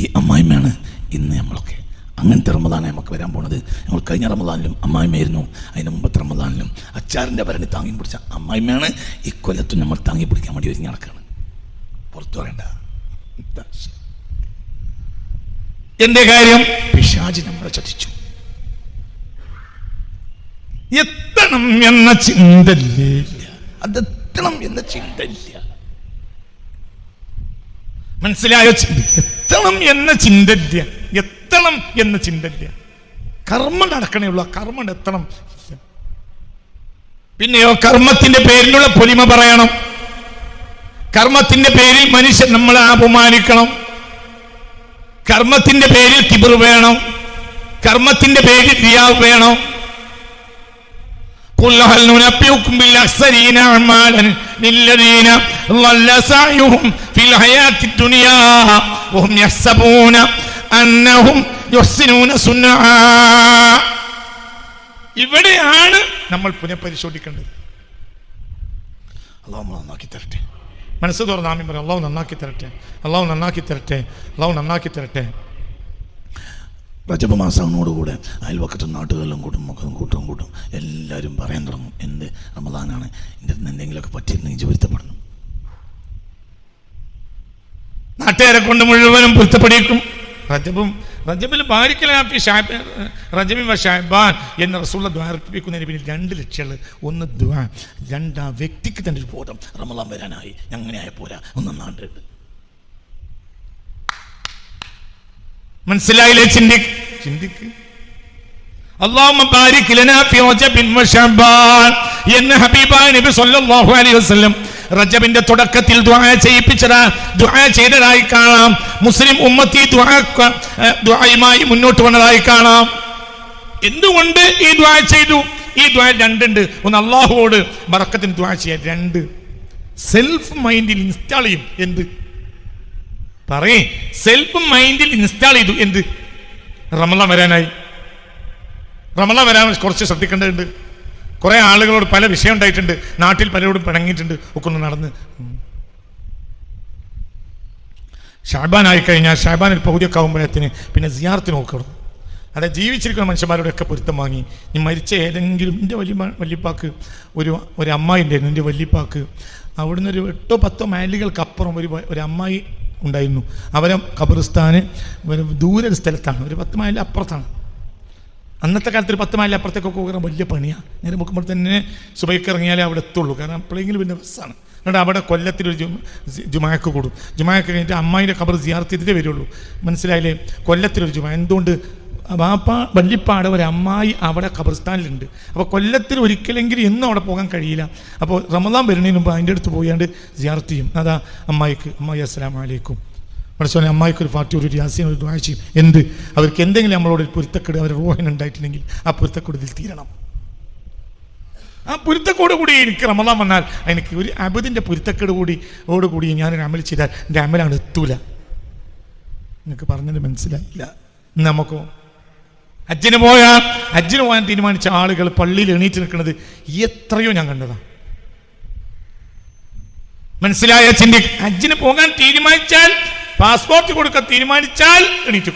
ഈ അമ്മായിമ്മയാണ് ഇന്ന് നമ്മളൊക്കെ. അങ്ങനത്തെ റമദാനാണ് നമുക്ക് വരാൻ പോണത്. നമ്മൾ കഴിഞ്ഞ റമദാനിലും അമ്മായിമ്മയായിരുന്നു, അതിന് മുമ്പത്തെ റമദാനിലും അച്ചാറിൻ്റെ ഭരണി താങ്ങി പിടിച്ച അമ്മായിമ്മയാണ്. ഇക്കൊല്ലത്തും നമ്മൾ താങ്ങി പിടിക്കാൻ വേണ്ടി ഒരുങ്ങി നടക്കുകയാണ്. പുറത്തു പറയണ്ട. എന്റെ കാര്യം പിശാച് നമ്മളെ ചതിച്ചു. എത്തണം എന്ന ചിന്തയില്ല, അതെത്തണം എന്ന ചിന്തയില്ല. മനസ്സിലായോ? എത്തണം എന്ന ചിന്തയില്ല, എത്തണം എന്ന ചിന്തയില്ല. കർമ്മം നടക്കണേ ഉള്ളൂ, കർമ്മം എത്തണം. പിന്നെയോ കർമ്മത്തിന്റെ പേരിലുള്ള പൊലിമ പറയണം. കർമ്മത്തിന്റെ പേരിൽ മനുഷ്യൻ നമ്മളെ അപമാനിക്കണം. കർമ്മത്തിന്റെ പേരിൽ കിബർ വേണം. കർമ്മത്തിന്റെ പേരിൽ റിയാവ് വേണം. ഖുൽ ഹൽ നുനബ്ബിഉകും ബിൽ അഖ്സരീന അഅമാലൻ ലില്ലദീന ളല്ല സഅയുഹും ഫിൽ ഹയാത്തി ദുനിയാ വഹും യഹ്സബൂന അന്നഹും യുഹ്സിനൂന സുന്നഅ. ഇവിടെയാണ് നമ്മൾ പുനഃപരിശോധിക്കേണ്ടത്. അല്ലാഹു നന്നാക്കി തരട്ടെ. മനസ്സ് തുറന്ന് ആമീൻ പറയും. അല്ലാഹു നന്നാക്കി തരട്ടെ, അല്ലാഹു നന്നാക്കി തരട്ടെ, അല്ലാഹു നന്നാക്കി തരട്ടെ. റജബ് മാസങ്ങളോടുകൂടെ അയൽവക്കത്തും നാട്ടുകളിലും കൂട്ടും എല്ലാവരും പറയാൻ തുടങ്ങും, എന്ത് റമദാനാണ്, എൻ്റെ എന്തെങ്കിലുമൊക്കെ പറ്റിയിരുന്നെങ്കിൽ പൊരുത്തപ്പെടണം. നാട്ടുകാരെ കൊണ്ട് മുഴുവനും പൊരുത്തപ്പെടിക്കും. റജബിൽ ബാരിക്കലാഫി റജബിൻ വ ശഅബാൻ എന്ന റസൂലുള്ള ദുആ അർപ്പിക്കുന്നതിന് പിന്നിൽ 2 ലക്ഷ്യങ്ങൾ. ഒന്ന് ദുആ, 2 ആ വ്യക്തിക്ക് തന്നെ ഒരു ബോധം റമളാൻ വരാനായി, അങ്ങനെ ആയ പോരാ, ഒന്നാണ്ട്. മനസ്സിലായില്ലേ? ചിന്തിക്ക്. അല്ലാഹുമ്മ ബാരിക് ലനാ ഫി റജബിൻ വ ശഅബാൻ എന്ന് ഹബീബായ നബി സല്ലല്ലാഹു അലൈഹി വസല്ലം റജബിന്റെ തുടക്കത്തിൽ ദുആ ചെയ്തതായി കാണാം. മുസ്ലിം ഉമ്മത്തി ദുആയുമായി മുന്നോട്ട് വന്നതായി കാണാം. എന്തുകൊണ്ട് ഈ ദുആ ചെയ്തു? ഈ ദുആ 2 ഉണ്ട്. ഒന്ന്, അല്ലാഹുവോട് ബറക്കത്തിന് ദുആ ചെയ്യാൻ. 2, സെൽഫ് മൈൻഡിൽ ഇൻസ്റ്റാൾ ചെയ്യും. എന്ത് പറയേ? സെൽഫ് മൈൻഡിൽ ഇൻസ്റ്റാൾ ചെയ്തു. എന്ത്? റമളാൻ വരാനായി. റമളാൻ വരാൻ കുറച്ച് ശ്രദ്ധിക്കേണ്ടതുണ്ട്. കുറെ ആളുകളോട് പല വിഷയം ഉണ്ടായിട്ടുണ്ട്, നാട്ടിൽ പലരോടും പിണങ്ങിയിട്ടുണ്ട്, ഒക്കെ ഒന്ന് നടന്ന്. ഷാബാൻ ആയിക്കഴിഞ്ഞാൽ ഷാബാനിൽ പകുതിയൊക്കെ ആകുമ്പോഴത്തിന് പിന്നെ സിയാറത്തിന് നോക്കണം. അതായത് ജീവിച്ചിരിക്കുന്ന മനുഷ്യന്മാരോടൊക്കെ പൊരുത്തം വാങ്ങി. നീ മരിച്ച ഏതെങ്കിലും, എൻ്റെ വല്യപ്പാക്ക് ഒരു അമ്മായി ഉണ്ടായിരുന്നു. എൻ്റെ വല്യപ്പാക്ക് അവിടുന്ന് ഒരു 8-10 മൈലുകൾക്കപ്പുറം ഒരു അമ്മായി ഉണ്ടായിരുന്നു. അവരെ ഖബറിസ്ഥാന് ദൂരെ ഒരു സ്ഥലത്താണ്, ഒരു 10 മൈൽ അപ്പുറത്താണ്. അന്നത്തെ കാലത്ത് ഒരു 10 മൈൽ അപ്പുറത്തേക്കൊക്കെ പോകാൻ വലിയ പണിയാണ്. നേരെ നോക്കുമ്പോൾ തന്നെ സുബൈക്ക് ഇറങ്ങിയാലേ അവിടെ എത്തുള്ളൂ. കാരണം എപ്പോഴെങ്കിലും പിന്നെ ബസ്സാണ്. എന്നിട്ട് അവിടെ കൊല്ലത്തിലൊരു ജുമാക്ക് കൂടും. ജുമാക്ക് കഴിഞ്ഞിട്ട് അമ്മായിൻ്റെ ഖബർ സിയാറത്ത് ചെയ്തിട്ടേ വരുള്ളൂ. മനസ്സിലായില്ലേ? കൊല്ലത്തിലൊരു ജുമാ. എന്തുകൊണ്ട്? വല്യപ്പാട് ഒരു അമ്മായി അവിടെ ഖബർസ്ഥാനിലുണ്ട്. അപ്പോൾ കൊല്ലത്തിൽ ഒരിക്കലെങ്കിലും എന്നും അവിടെ പോകാൻ കഴിയില്ല. അപ്പോൾ റമളാൻ വരുന്നതിന് മുമ്പ് അതിൻ്റെ അടുത്ത് പോയാണ്ട് സിയാറത്ത് ചെയ്യും. അതാ അമ്മായിക്ക്, അമ്മായി അസ്സലാമു അലൈക്കും, പഠിച്ചോനെ അമ്മായിക്കൊരു ഫാത്തി, ഒരു യാസീൻ, ഒരു ദുആ ചെയ്യും. എന്ത്? അവർക്ക് എന്തെങ്കിലും നമ്മളോട് പൊരുത്തക്കേട്, അവർ റൂഹിനുണ്ടായിട്ടുണ്ടെങ്കിൽ ആ പൊരുത്തക്കേട് ഇതിൽ തീരണം. ആ പൊരുത്തക്കോട് കൂടി എനിക്ക് റമളാൻ വന്നാൽ എനിക്ക് ഒരു അബദിൻ്റെ പൊരുത്തക്കേട് കൂടി ഞാനൊരു അമൽ ചെയ്താൽ എൻ്റെ അമലാണ് എത്തൂല. നിങ്ങൾക്ക് പറഞ്ഞത് മനസ്സിലായില്ല? നമുക്കോ ഹജ്ജിന് പോകാൻ തീരുമാനിച്ച ആളുകൾ പള്ളിയിൽ എണീറ്റ് നിൽക്കുന്നത് എത്രയോ ഞാൻ കണ്ടതാണ്. മനസ്സിലായ? ഹജ്ജിന് പോകാൻ തീരുമാനിച്ചാൽ, പാസ്പോർട്ട് കൊടുക്കാൻ തീരുമാനിച്ചാൽ എണീറ്റു.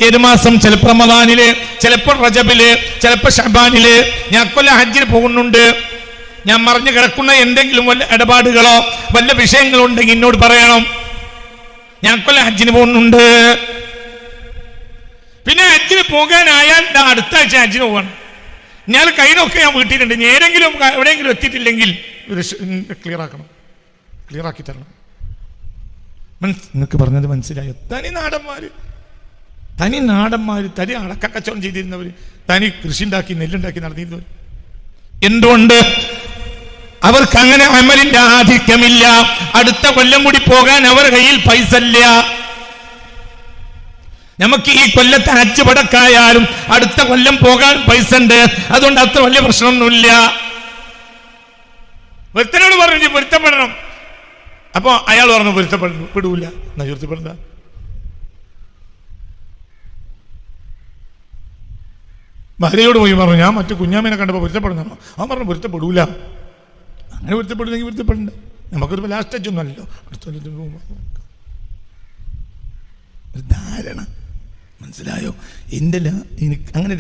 ഏത് മാസം? ചിലപ്പോൾ റമളാനില്, ചിലപ്പോൾ റജബില്, ചിലപ്പോൾ ശഅബാനില്. ഞാൻ കൊല്ലം ഹജ്ജിന് പോകുന്നുണ്ട്, ഞാൻ മറിഞ്ഞു കിടക്കുന്ന എന്തെങ്കിലും വല്ല ഇടപാടുകളോ വല്ല വിഷയങ്ങളോ ഉണ്ടെങ്കിൽ എന്നോട് പറയണം. ഞാൻ കൊല്ലം ഹജ്ജിന് പോകുന്നുണ്ട്. പിന്നെ ഹജ്ജിന് പോകാനായാൽ അടുത്ത ആഴ്ച ഹജ്ജിന് പോകണം. ഞാൻ കഴിഞ്ഞൊക്കെ ഞാൻ വീട്ടിലുണ്ട്. നേരെങ്കിലും എവിടെയെങ്കിലും എത്തിയിട്ടില്ലെങ്കിൽ ക്ലിയറാക്കി തരണം. നിങ്ങൾക്ക് പറഞ്ഞത് മനസ്സിലായോ? തനി നാടന്മാര് തനി അടക്ക കച്ചവടം ചെയ്തിരുന്നവർ, തനി കൃഷി ഉണ്ടാക്കി നെല്ലുണ്ടാക്കി നടന്നിരുന്നവർ. എന്തുകൊണ്ട്? അവർക്ക് അങ്ങനെ അമലിന്റെ ആധിക്യമില്ല. അടുത്ത കൊല്ലം കൂടി പോകാൻ അവരുടെ കയ്യിൽ പൈസ ഇല്ല. നമുക്ക് ഈ കൊല്ലത്തെ ഹജ്ജ് പടക്കായാലും അടുത്ത കൊല്ലം പോകാൻ പൈസ ഉണ്ട്. അതുകൊണ്ട് അത്ര വലിയ പ്രശ്നമൊന്നുമില്ല. ഒരുത്തനോട് പറഞ്ഞു പൊരുത്തപ്പെടണം. അപ്പൊ അയാൾ പറഞ്ഞു പെടൂല. എന്നാ പൊരുത്തപ്പെടണ്ട. ഭാര്യയോട് പോയി പറഞ്ഞു, ഞാൻ മറ്റു കുഞ്ഞാമ്മേനെ കണ്ടപ്പോൾ പൊരുത്തപ്പെടുന്നോ? അവൻ പറഞ്ഞു പൊരുത്തപ്പെടൂല. അങ്ങനെ പൊരുത്തപ്പെടുന്നെങ്കിൽ പൊരുത്തപ്പെടണ്ട. നമുക്കൊരു ലാസ്റ്റ് ടച്ച് ഒന്നും അല്ലല്ലോ. ഒരു ധാരണ. മനസ്സിലായോ? എനിക്ക് അങ്ങനെ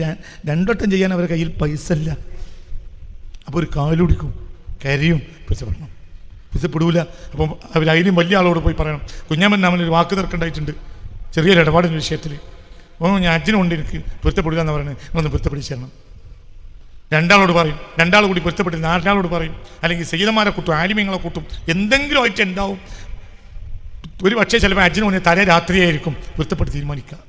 2 വട്ടം ചെയ്യാൻ അവരുടെ കയ്യിൽ പൈസ ഇല്ല. അപ്പോൾ ഒരു കാലുടിക്കും, കരയും, പൊരുത്തപ്പെടണം. പൊരുത്തപ്പെടൂല. അപ്പം അവരതിലും വലിയ ആളോട് പോയി പറയണം, കുഞ്ഞാമ്മൻ നമ്മളൊരു വാക്ക് തീർക്കേണ്ടതായിട്ടുണ്ട് ചെറിയൊരു ഇടപാടിൻ്റെ വിഷയത്തിൽ. ഞാൻ അച്ഛനുണ്ട്, എനിക്ക് പൊരുത്തപ്പെടില്ല എന്ന് പറയുന്നത്, നിങ്ങളൊന്ന് പൊരുത്തപ്പെടിച്ച് തരണം. 2 ആളോട് പറയും. 2 ആൾ കൂടി പൊരുത്തപ്പെട്ടില്ല, 4 ആളോട് പറയും. അല്ലെങ്കിൽ സയ്യിദന്മാരെ കൂട്ടും, ആലിമ്യങ്ങളെ കൂട്ടും, എന്തെങ്കിലും ആയിട്ട് ഉണ്ടാവും. ഒരു പക്ഷേ ചിലപ്പോൾ ഹജ്ജിന് മുന്നേ തലേ രാത്രിയായിരിക്കും പൊരുത്തപ്പെട്ട് തീരുമാനിക്കുക.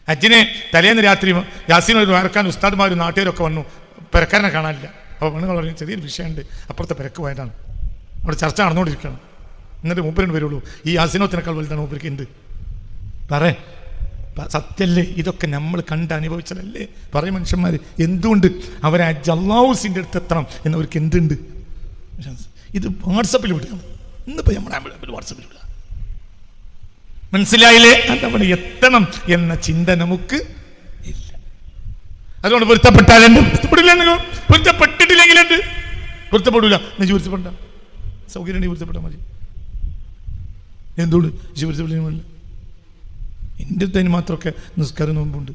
ഹജ്ജിന് തലേന്ന് രാത്രി യാസീനൊരു വരക്കാൻ ഉസ്താദ്മാരും നാട്ടുകാരൊക്കെ വന്നു. പെരക്കാരനെ കാണാനില്ല. അപ്പോൾ പെണ്ണുങ്ങൾ പറയും ചെറിയൊരു വിഷയമുണ്ട്, അപ്പുറത്തെ പെരക്ക് പോയതാണ്, അവിടെ ചർച്ച നടന്നുകൊണ്ടിരിക്കണം. എന്നിട്ട് മൂപ്പരന് വരുള്ളൂ. ഈ യാസീനത്തിനേക്കാൾ വലുതാണ് മൂപ്പർക്ക്. എന്ത് സത്യല്ലേ? ഇതൊക്കെ നമ്മൾ കണ്ട് അനുഭവിച്ചതല്ലേ? പറയും മനുഷ്യന്മാർ. എന്തുകൊണ്ട് അവരെ അല്ലാഹുവിന്റെ അടുത്ത് എത്തണം എന്നവർക്ക് എന്തുണ്ട്? ഇത് വാട്സപ്പിൽ വിടുകയാണ്. ഇന്നിപ്പോൾ നമ്മുടെ വാട്സപ്പിൽ വിടുക. മനസ്സിലായില്ലേ? അതവിടെ എത്തണം എന്ന ചിന്ത നമുക്ക് ഇല്ല. അതുകൊണ്ട് പൊരുത്തപ്പെട്ടാലുണ്ട്, പൊരുത്തപ്പെട്ടിട്ടില്ലെങ്കിലുണ്ട്. പൊരുത്തപ്പെടൂല. നീ പൊരുത്തപ്പെടണ്ട. സൗകര്യം പൊരുത്തപ്പെട്ടാൽ മതി. എന്തുകൊണ്ട് പൊരുത്തപ്പെടില്ല? എൻ്റെ അടുത്തതിന് മാത്രമൊക്കെ നിസ്കാരം നോമ്പുണ്ട്.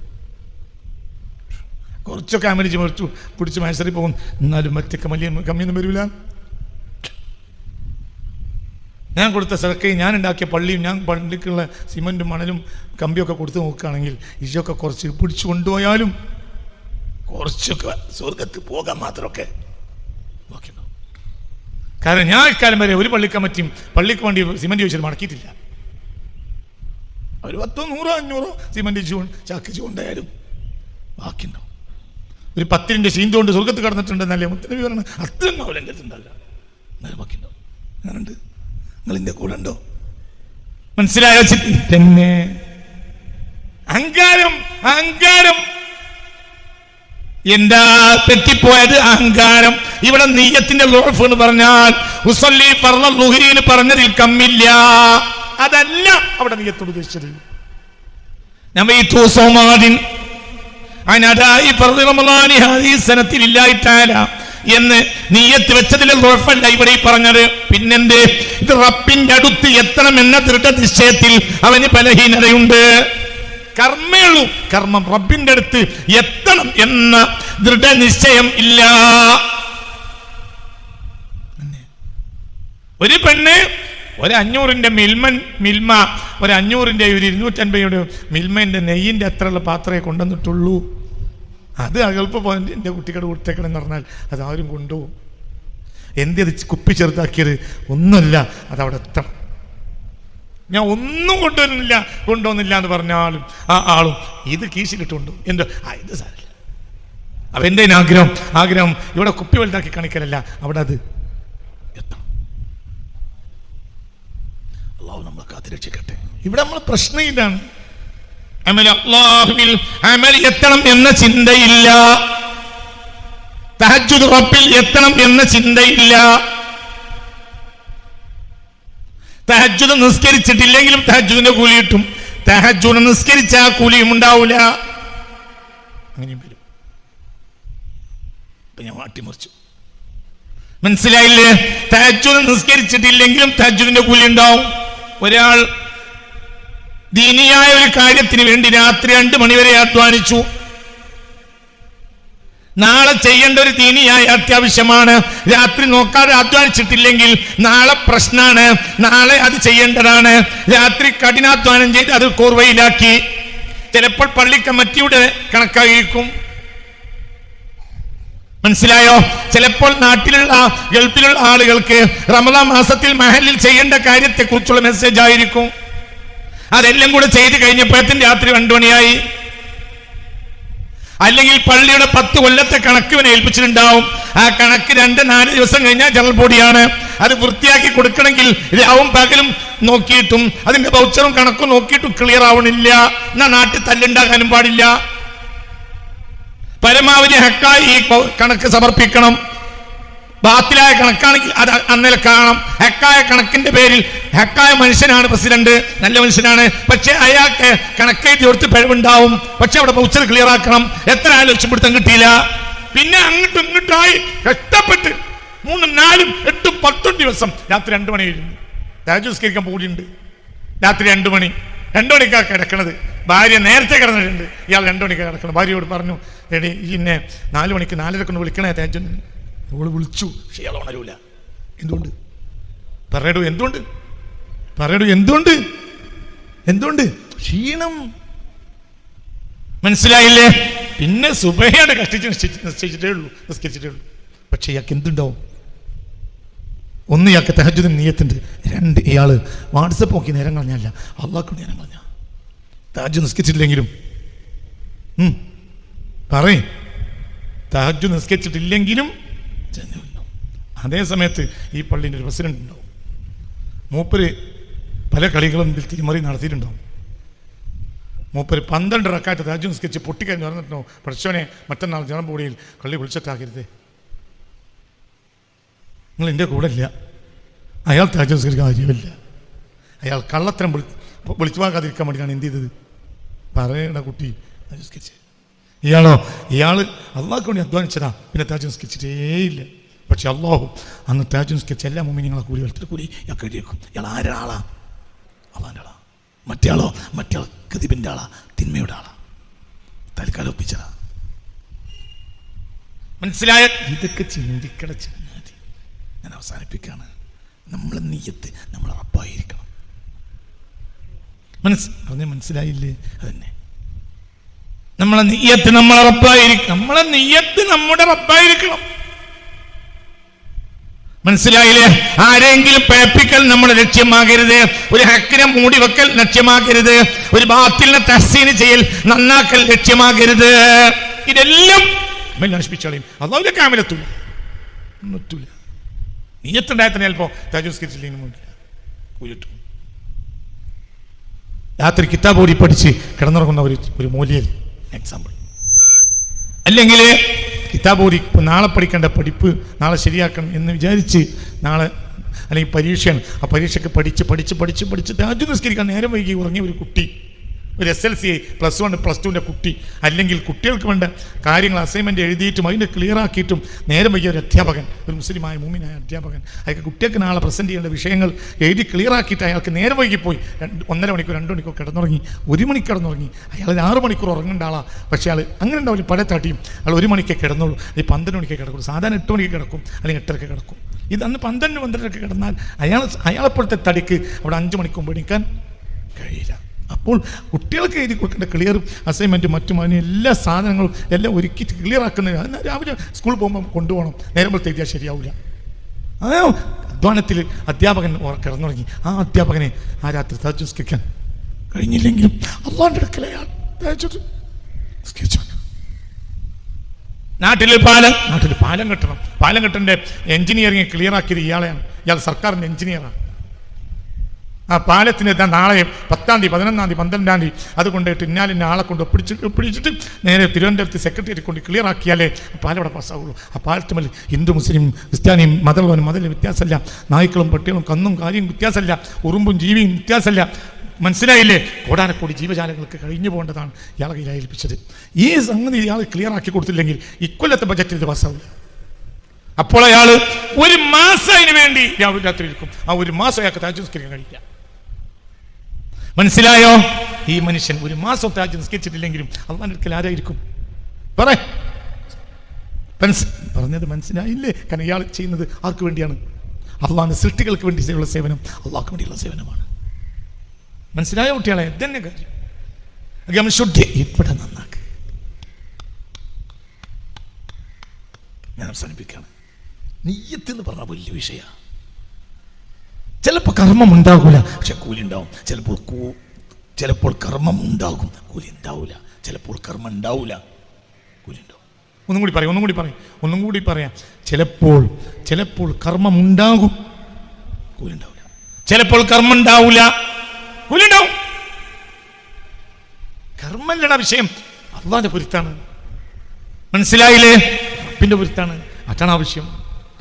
കുറച്ചൊക്കെ അമലിച്ച് മറിച്ചു പിടിച്ച് മത്സരി പോകും. എന്നാലും മറ്റൊക്കെ വലിയ കമ്മിയൊന്നും വരില്ല. ഞാൻ കൊടുത്ത സദക്കയും ഞാൻ ഉണ്ടാക്കിയ പള്ളിയും ഞാൻ പള്ളിക്കുള്ള സിമൻറ്റും മണലും കമ്പിയൊക്കെ കൊടുത്ത് നോക്കുകയാണെങ്കിൽ ഇതൊക്കെ കുറച്ച് പിടിച്ചു കൊണ്ടുപോയാലും കുറച്ചൊക്കെ സ്വർഗത്ത് പോകാൻ മാത്രമൊക്കെ നോക്കിയിട്ടുണ്ടാവും. കാരണം ഞാൻ ഇക്കാലം വരെ ഒരു പള്ളിക്കമ്മറ്റിയും പള്ളിക്ക് വേണ്ടി സിമൻറ്റ് ചോദിച്ചത് മടക്കിയിട്ടില്ല. ഒരു 10, 100, 500 സിമൻറ്റ് ചാക്ക് കൊണ്ടായാലും ബാക്കിയുണ്ടാവും. ഒരു 10 ശീന്ത കൊണ്ട് സ്വർഗത്ത് കടന്നിട്ടുണ്ടെന്നല്ലേ മുത്തനബി പറയണം. അത്രയൊന്നും അവൻ എൻ്റെ അടുത്തുണ്ടാവില്ല, എന്നാലും ബാക്കിയുണ്ടാവും. ഞാനുണ്ട്, നിങ്ങളിൻ്റെ കൂടെ ഉണ്ടോ? മനസ്സിലായോ? തന്നെ അഹങ്കാരം. അഹങ്കാരം എന്താ തെറ്റിപ്പോയത്? അഹങ്കാരം. ഇവിടെ നിയ്യത്തിന്റെ ലോഫ് എന്ന് പറഞ്ഞാൽ ഉസല്ലി ഫർള ളുഹ്രി പറഞ്ഞതിൽ കമ്മില്ല. അതല്ല അവിടെ നിയ്യത്തോട് ഉദ്ദേശിച്ചത്. നബൈതു സൗമാദിൻ അനദാഇ ഫർളി റമളാനി ഹാദിഹി സനത്തി ലില്ലാഹി തആല എന്ന് നിയ്യത്ത് വെച്ചതിലെ ലോഫല്ല ഇവിടെ പറഞ്ഞത്. പിന്നെന്ത്? ഇത് റബ്ബിന്റെ അടുത്ത് എത്തണം എന്ന ദൃഢനിശ്ചയത്തിൽ അവന് ബലഹീനതയുണ്ട്. കർമ്മയുള്ളൂ, കർമ്മം റബ്ബിന്റെ അടുത്ത് എത്തണം എന്ന ദൃഢനിശ്ചയം ഇല്ല. ഒരു പെണ്ണ് ഒരു 500ന്റെ മിൽമ ഒരു 500ന്റെ ഒരു 250യുടെ മിൽമന്റെ നെയ്യിന്റെ അത്രയുള്ള പാത്രമേ കൊണ്ടുവന്നിട്ടുള്ളൂ. അത് അകൽപ്പ് പോയിന്റ് എൻ്റെ കുട്ടികളുടെ കൊടുത്തേക്കണം എന്ന് പറഞ്ഞാൽ അതാരും കൊണ്ടുപോകും. എന്ത് കുപ്പി ചെറുതാക്കിയത്? ഒന്നുമില്ല, അതവിടെ എത്തണം. ഞാൻ ഒന്നും കൊണ്ടുവന്നില്ല എന്ന് പറഞ്ഞാലും ആ ആളും ഇത് കീശിലിട്ടുണ്ടോ എന്തോ ഇത് സാരമില്ല. അപ്പം എൻ്റെ ആഗ്രഹം ഇവിടെ കുപ്പി വലുതാക്കി കാണിക്കലല്ല, അവിടെ അത് എത്തണം. അള്ളാഹു നമ്മളെ കാത്തുരക്ഷിക്കട്ടെ. ഇവിടെ നമ്മൾ പ്രശ്നം ഇതാണ്. അല്ലാഹുവിൽ അമൽ എത്തണം എന്ന ചിന്തയില്ല, തഹജ്ജുദ് റബ്ബിൽ എത്തണം എന്ന ചിന്തയില്ല. തഹജ്ജുദ് നിസ്കരിച്ചിട്ടില്ലെങ്കിലും തഹജ്ജുദിന്റെ കൂലി കിട്ടും. തഹജ്ജുദ് നിസ്കരിച്ച ആ കൂലിയും ഉണ്ടാവൂല. അങ്ങനെയും വരും. ഇപ്പൊ ഞാൻ മാറ്റിമറിച്ചു. മനസ്സിലായില്ലേ? തഹജ്ജുദ് നിസ്കരിച്ചിട്ടില്ലെങ്കിലും തഹജ്ജുദിന്റെ കൂലി ഉണ്ടാവും. ഒരാൾ ദീനിയായ ഒരു കാര്യത്തിന് വേണ്ടി രാത്രി 2 മണിവരെ അധ്വാനിച്ചു. നാളെ ചെയ്യേണ്ട ഒരു ദീനിയായ അത്യാവശ്യമാണ്. രാത്രി നോക്കാതെ അധ്വാനിച്ചിട്ടില്ലെങ്കിൽ നാളെ പ്രശ്നമാണ്. നാളെ അത് ചെയ്യേണ്ടതാണ്. രാത്രി കഠിനാധ്വാനം ചെയ്ത് അത് കോർവയിലാക്കി. ചിലപ്പോൾ പള്ളി കമ്മിറ്റിയുടെ കണക്കായിരിക്കും. മനസ്സിലായോ? ചിലപ്പോൾ നാട്ടിലുള്ള ഗൾഫിലുള്ള ആളുകൾക്ക് റമദാൻ മാസത്തിൽ മഹലിൽ ചെയ്യേണ്ട കാര്യത്തെക്കുറിച്ചുള്ള മെസ്സേജ് ആയിരിക്കും. അതെല്ലാം കൂടെ ചെയ്ത് കഴിഞ്ഞപ്പോഴത്തേന് രാത്രി 2 മണിയായി. അല്ലെങ്കിൽ പള്ളിയുടെ 10 കൊല്ലത്തെ കണക്ക് ഇവനെ ഏൽപ്പിച്ചിട്ടുണ്ടാവും. ആ കണക്ക് 2-4 ദിവസം കഴിഞ്ഞാൽ ജനറൽ ബോഡിയാണ്. അത് വൃത്തിയാക്കി കൊടുക്കണമെങ്കിൽ രാവും പകലും നോക്കിയിട്ടും അതിന്റെ വൗച്ചറും കണക്കും നോക്കിയിട്ടും ക്ലിയർ ആവണില്ല. എന്നാ നാട്ടിൽ തല്ലുണ്ടാകാനും പാടില്ല. പരമാവധി ഹക്കായി ഈ കണക്ക് സമർപ്പിക്കണം. ബാത്തിലായ കണക്കാണെങ്കിൽ അത് അന്നേരം കാണാം. ഹക്കായ കണക്കിന്റെ പേരിൽ ഹക്കായ മനുഷ്യനാണ് പ്രസിഡന്റ്, നല്ല മനുഷ്യനാണ്. പക്ഷെ അയാൾക്ക് കണക്കെഴുതി കൊടുത്ത് പിഴവുണ്ടാവും. പക്ഷെ അവിടെ വൗച്ചർ ക്ലിയർ ആക്കണം. എത്ര ആലോചിച്ചപ്പെടുത്താൻ കിട്ടിയില്ല. പിന്നെ അങ്ങോട്ടും ഇങ്ങോട്ടായി കഷ്ടപ്പെട്ട് 3, 4, 8, 10 ദിവസം രാത്രി 2 മണി കഴിഞ്ഞു. തഹജ്ജുദ് നിസ്കരിക്കാൻ പോയിട്ടുണ്ട്. രാത്രി 2 മണി 2 മണിക്കാണ് കിടക്കണത്. ഭാര്യ നേരത്തെ കിടന്നിട്ടുണ്ട്. ഇയാൾ 2 മണിക്കാണ് കിടക്കണം. ഭാര്യയോട് പറഞ്ഞു, എടി ഇന്നെ 4 മണിക്ക് 4:30 കൊണ്ട് വിളിക്കണേ തഹജ്ജുദിന്. അവള് വിളിച്ചു. പക്ഷെ ഇയാൾ ഉണരൂല. എന്തുകൊണ്ട്? പറയടൂ എന്തുകൊണ്ട്? ക്ഷീണം. മനസ്സിലായില്ലേ? പിന്നെ സുബഹയുടെ നിശ്ചയിച്ചിട്ടേ ഉള്ളൂ. പക്ഷെ ഇയാൾക്ക് എന്തുണ്ടാവും? 1 ഇയാൾക്ക് തഹജ്ജുദിന് നിയ്യത്തുണ്ട്. 2 ഇയാള് വാട്സപ്പ് നോക്കി നേരം കളഞ്ഞല്ല, അള്ളാഹ്ക്ക് നേരം കളഞ്ഞ. തഹജ്ജുദ് നിസ്കരിച്ചിട്ടില്ലെങ്കിലും പറയും, തഹജ്ജുദ് നിസ്കരിച്ചിട്ടില്ലെങ്കിലും അതേ സമയത്ത് ഈ പള്ളിൻ്റെ ഒരു പ്രസിഡന്റ് ഉണ്ടാവും. മൂപ്പര് പല കളികളും തിരിമറി നടത്തിയിട്ടുണ്ടാവും. മൂപ്പര് 12 റക്അത്ത് തഹജ്ജുദ് നിസ്കരിച്ച് പൊട്ടിക്കഴിഞ്ഞ് പറഞ്ഞിട്ടുണ്ടാവും, പഠിച്ചവനെ മറ്റന്നാൾ ജനറൽ ബോഡിയിൽ കള്ളി വിളിച്ചിട്ടാക്കരുതേ, നിങ്ങൾ എൻ്റെ കൂടെ ഇല്ല. അയാൾ തഹജ്ജുദ് നിസ്കരിക്കാൻ കാര്യമില്ല. അയാൾ കള്ളത്തരം വിളിച്ചു വാക്കാതിരിക്കാൻ വേണ്ടിയാണ് എന്ത് ചെയ്തത്? പറയണ കുട്ടി തഹജ്ജുദ് നിസ്കരിച്ച്. ഇയാൾ അള്ളാഹ്ക്ക് വേണ്ടി അധ്വാനിച്ചതാ. പിന്നെ തഹജ്ജുദ് നിസ്കരിച്ചിട്ടേയില്ല. പക്ഷെ അള്ളാഹു അന്ന് തഹജ്ജുദ് നിസ്കരിച്ച എല്ലാ മുഅ്മിനീങ്ങളെ കൂലി എടുത്തിട്ട് കൂലി ഇയാൾക്ക് എഴുതിയേക്കും. ഇയാൾ ആരുടെ ആളാ? അള്ളാൻ്റെ ആളാ. മറ്റേ കദിബിൻ്റെ ആളാ, തിന്മയുടെ ആളാ. തൽക്കാലം ഒപ്പിച്ചതാ. മനസ്സിലായ? ഇതൊക്കെ ചിന്തിക്കട ചങ്ങാതി. ഞാൻ അവസാനിപ്പിക്കുകയാണ്. നമ്മളെ നിയ്യത്ത് നമ്മളെ റബ്ബായിരിക്കണം. മനസ്സിലായില്ലേ? അതന്നെ, നമ്മളെ നിയ്യത്ത് നമ്മളെ റബ്ബായിരിക്കണം. നമ്മളെ നിയ്യത്ത് നമ്മുടെ റബ്ബായിരിക്കണം. മനസ്സിലായില്ലേ? ആരെങ്കിലും പേപ്പിക്കൽ നമ്മുടെ ലക്ഷ്യമാകരുത്. ഒരു ഹക്കിനെ മൂടിവെക്കൽ ലക്ഷ്യമാകരുത്. ഒരു ബാത്തിലിനെ തഹ്സീൻ ചെയ്യൽ, നന്നാക്കൽ ലക്ഷ്യമാകരുത്. ഇതെല്ലാം നശിപ്പിച്ചോളയും. അല്ലാഹുവിന്റെ കാമിലെത്തൂല, ഒന്നെത്തൂല. നിയ്യത്തുണ്ടായ തന്നെ ചിലപ്പോ താജുസ്കരിച്ചില്ലെങ്കിൽ കൂലിട്ടു. രാത്രി കിതാബ് ഓടി പഠിച്ച് കിടന്നുറങ്ങുന്ന ഒരു മൂല്യം എക്സാമ്പിൾ. അല്ലെങ്കിൽ കിതാബ് ഓടി നാളെ പഠിക്കേണ്ട പഠിപ്പ് നാളെ ശരിയാക്കണം എന്ന് വിചാരിച്ച് നാളെ അല്ലെങ്കിൽ പരീക്ഷയാണ്, ആ പരീക്ഷയ്ക്ക് പഠിച്ച് താജു നിസ്കരിക്കാൻ നേരം വൈകി ഉറങ്ങിയ ഒരു കുട്ടി, ഒരു SLC +1 +2ൻ്റെ കുട്ടി, അല്ലെങ്കിൽ കുട്ടികൾക്ക് വേണ്ട കാര്യങ്ങൾ അസൈൻമെൻറ്റ് എഴുതിയിട്ടും അതിൻ്റെ ക്ലിയർ ആക്കിയിട്ടും നേരം വൈകിയ ഒരു അധ്യാപകൻ, ഒരു മുസ്ലിമായ മുഅ്മിനായ അധ്യാപകൻ, അയാൾക്ക് കുട്ടികൾക്ക് നാളെ പ്രസൻറ്റ് ചെയ്യേണ്ട വിഷയങ്ങൾ എഴുതി ക്ലിയർ ആക്കിയിട്ട് അയാൾക്ക് നേരം വൈകിപ്പോയി 1.5 മണിക്കൂർ 2 മണിക്കൂർ കിടന്നുറങ്ങി, 1 മണിക്ക് കിടന്നുറങ്ങി. അയാൾ 6 മണിക്കൂർ ഉറങ്ങേണ്ട ആളാണ്. പക്ഷേ അയാൾ അങ്ങനെ ഉണ്ടാവില്ല, പല തട്ടിയും അയാൾ 1 മണിക്കേ കിടന്നുള്ളൂ, അല്ലെങ്കിൽ 12 മണിക്കേ കിടക്കുള്ളൂ. സാധാരണ 8 മണിക്ക് കിടക്കും, അല്ലെങ്കിൽ 8:30 കിടക്കും. ഇതന്ന് 12-12:30 കിടന്നാൽ അയാളെപ്പോഴത്തെ തടിക്ക് അവിടെ 5 മണിക്ക് മുമ്പ് എണീക്കാൻ കഴിയില്ല. അപ്പോൾ കുട്ടികൾക്ക് എഴുതി കൊടുക്കേണ്ട ക്ലിയർ അസൈൻമെൻറ്റും മറ്റും അതിന് എല്ലാ സാധനങ്ങളും എല്ലാം ഒരുക്കി ക്ലിയർ ആക്കുന്നത് അതിന് രാവിലെ സ്കൂളിൽ പോകുമ്പോൾ കൊണ്ടുപോകണം. നേരമ്പോഴത്തെ എഴുതിയാൽ ശരിയാവില്ല. ആ അധ്വാനത്തിൽ അധ്യാപകൻ കിടന്നുറങ്ങി. ആ അധ്യാപകനെ ആ രാത്രി തഹജ്ജുദ് കഴിഞ്ഞില്ലെങ്കിലും അല്ലാഹുവിന്റെ അടുക്കൽ അയാൾ തഹജ്ജുദ് നിസ്കരിച്ചു. നാട്ടിൽ പാലം കെട്ടണം. പാലം കെട്ടേണ്ട എഞ്ചിനീയറിംഗ് ക്ലിയർ ആക്കിയത് ഇയാളെയാണ്. ഇയാൾ സർക്കാരിൻ്റെ എഞ്ചിനീയറാണ്. ആ പാലത്തിന് നാളെ 10-ാം തീയതി 11-ാം തീയതി 12-ാം തീയതി അത് കൊണ്ടുപോയിട്ട് ഇന്നാലിൻ്റെ ആളെ കൊണ്ട് ഒപ്പിടിച്ചിട്ട് നേരെ തിരുവനന്തപുരത്ത് സെക്രട്ടറിയെ കൊണ്ട് ക്ലിയർ ആക്കിയാലേ പാലം അവിടെ പാസ്സാവുള്ളൂ. ആ പാലത്തുമല്ല ഹിന്ദു മുസ്ലിം ക്രിസ്ത്യാനിയും മതമുള്ളവനും വ്യത്യാസമല്ല, നായ്ക്കളും പട്ടികളും കന്നും കാര്യം വ്യത്യാസമല്ല, ഉറുമ്പും ജീവിയും വ്യത്യാസമല്ല. മനസ്സിലായില്ലേ? കോടാനക്കോടി ജീവജാലങ്ങൾക്ക് കഴിഞ്ഞു പോകേണ്ടതാണ് ഇയാളെ കയ്യിൽ ഏൽപ്പിച്ചത്. ഈ സംഗതി ഇയാൾ ക്ലിയർ ആക്കി കൊടുത്തില്ലെങ്കിൽ ഇക്കൊല്ലത്തെ ബജറ്റിൽ ഇത് പാസ്സാവില്ല. അപ്പോൾ അയാൾ 1 മാസം അതിന് വേണ്ടി രാത്രി ഇരിക്കും. ആ 1 മാസം അയാൾക്ക് തഹജ്ജുദ് നിസ്കരിക്കാൻ കഴിയില്ല. മനസ്സിലായോ? ഈ മനുഷ്യൻ 1 മാസം തഹജ്ജുദ് നിസ്കരിച്ചിട്ടില്ലെങ്കിലും അല്ലാഹുവിന്റെ അടുക്കൽ ആരായിരിക്കും? പറഞ്ഞത് മനസ്സിലായില്ലേ? കാരണം ഇയാൾ ചെയ്യുന്നത് ആർക്ക് വേണ്ടിയാണ്? അല്ലാഹുവിന്റെ സൃഷ്ടികൾക്ക് വേണ്ടിയുള്ള സേവനം, അല്ലാഹുവിന് വേണ്ടിയുള്ള സേവനമാണ്. മനസ്സിലായോ കുട്ടികളെ? ഇതന്നെ കാര്യം. ശുദ്ധി ഇവിടെ നന്നാക്ക്. ഞാൻ അവസാനിപ്പിക്കുകയാണ്. നിയ്യത്ത് എന്ന് പറഞ്ഞാൽ വലിയ വിഷയമാണ്. ചിലപ്പോൾ കർമ്മം ഉണ്ടാകൂല, പക്ഷെ കൂലി ഉണ്ടാവും. ചിലപ്പോൾ കർമ്മം ഉണ്ടാകും, കൂലി ഉണ്ടാവില്ല. ചിലപ്പോൾ കർമ്മം ഉണ്ടാവില്ല, കൂലി ഉണ്ടാവും. ഒന്നും കൂടി പറയാം. ചിലപ്പോൾ കർമ്മം ഉണ്ടാകും, കൂലി ഉണ്ടാവില്ല. ചിലപ്പോൾ കർമ്മം ഉണ്ടാവില്ല, കൂലി ഉണ്ടാവും. കർമ്മല്ലട വിഷയം, അല്ലാഹുവിന്റെ പൊരുത്താണ്. മനസ്സിലായില്ലേ? റബ്ബിന്റെ പൊരുത്താണ്. അതാണ് ആവശ്യം,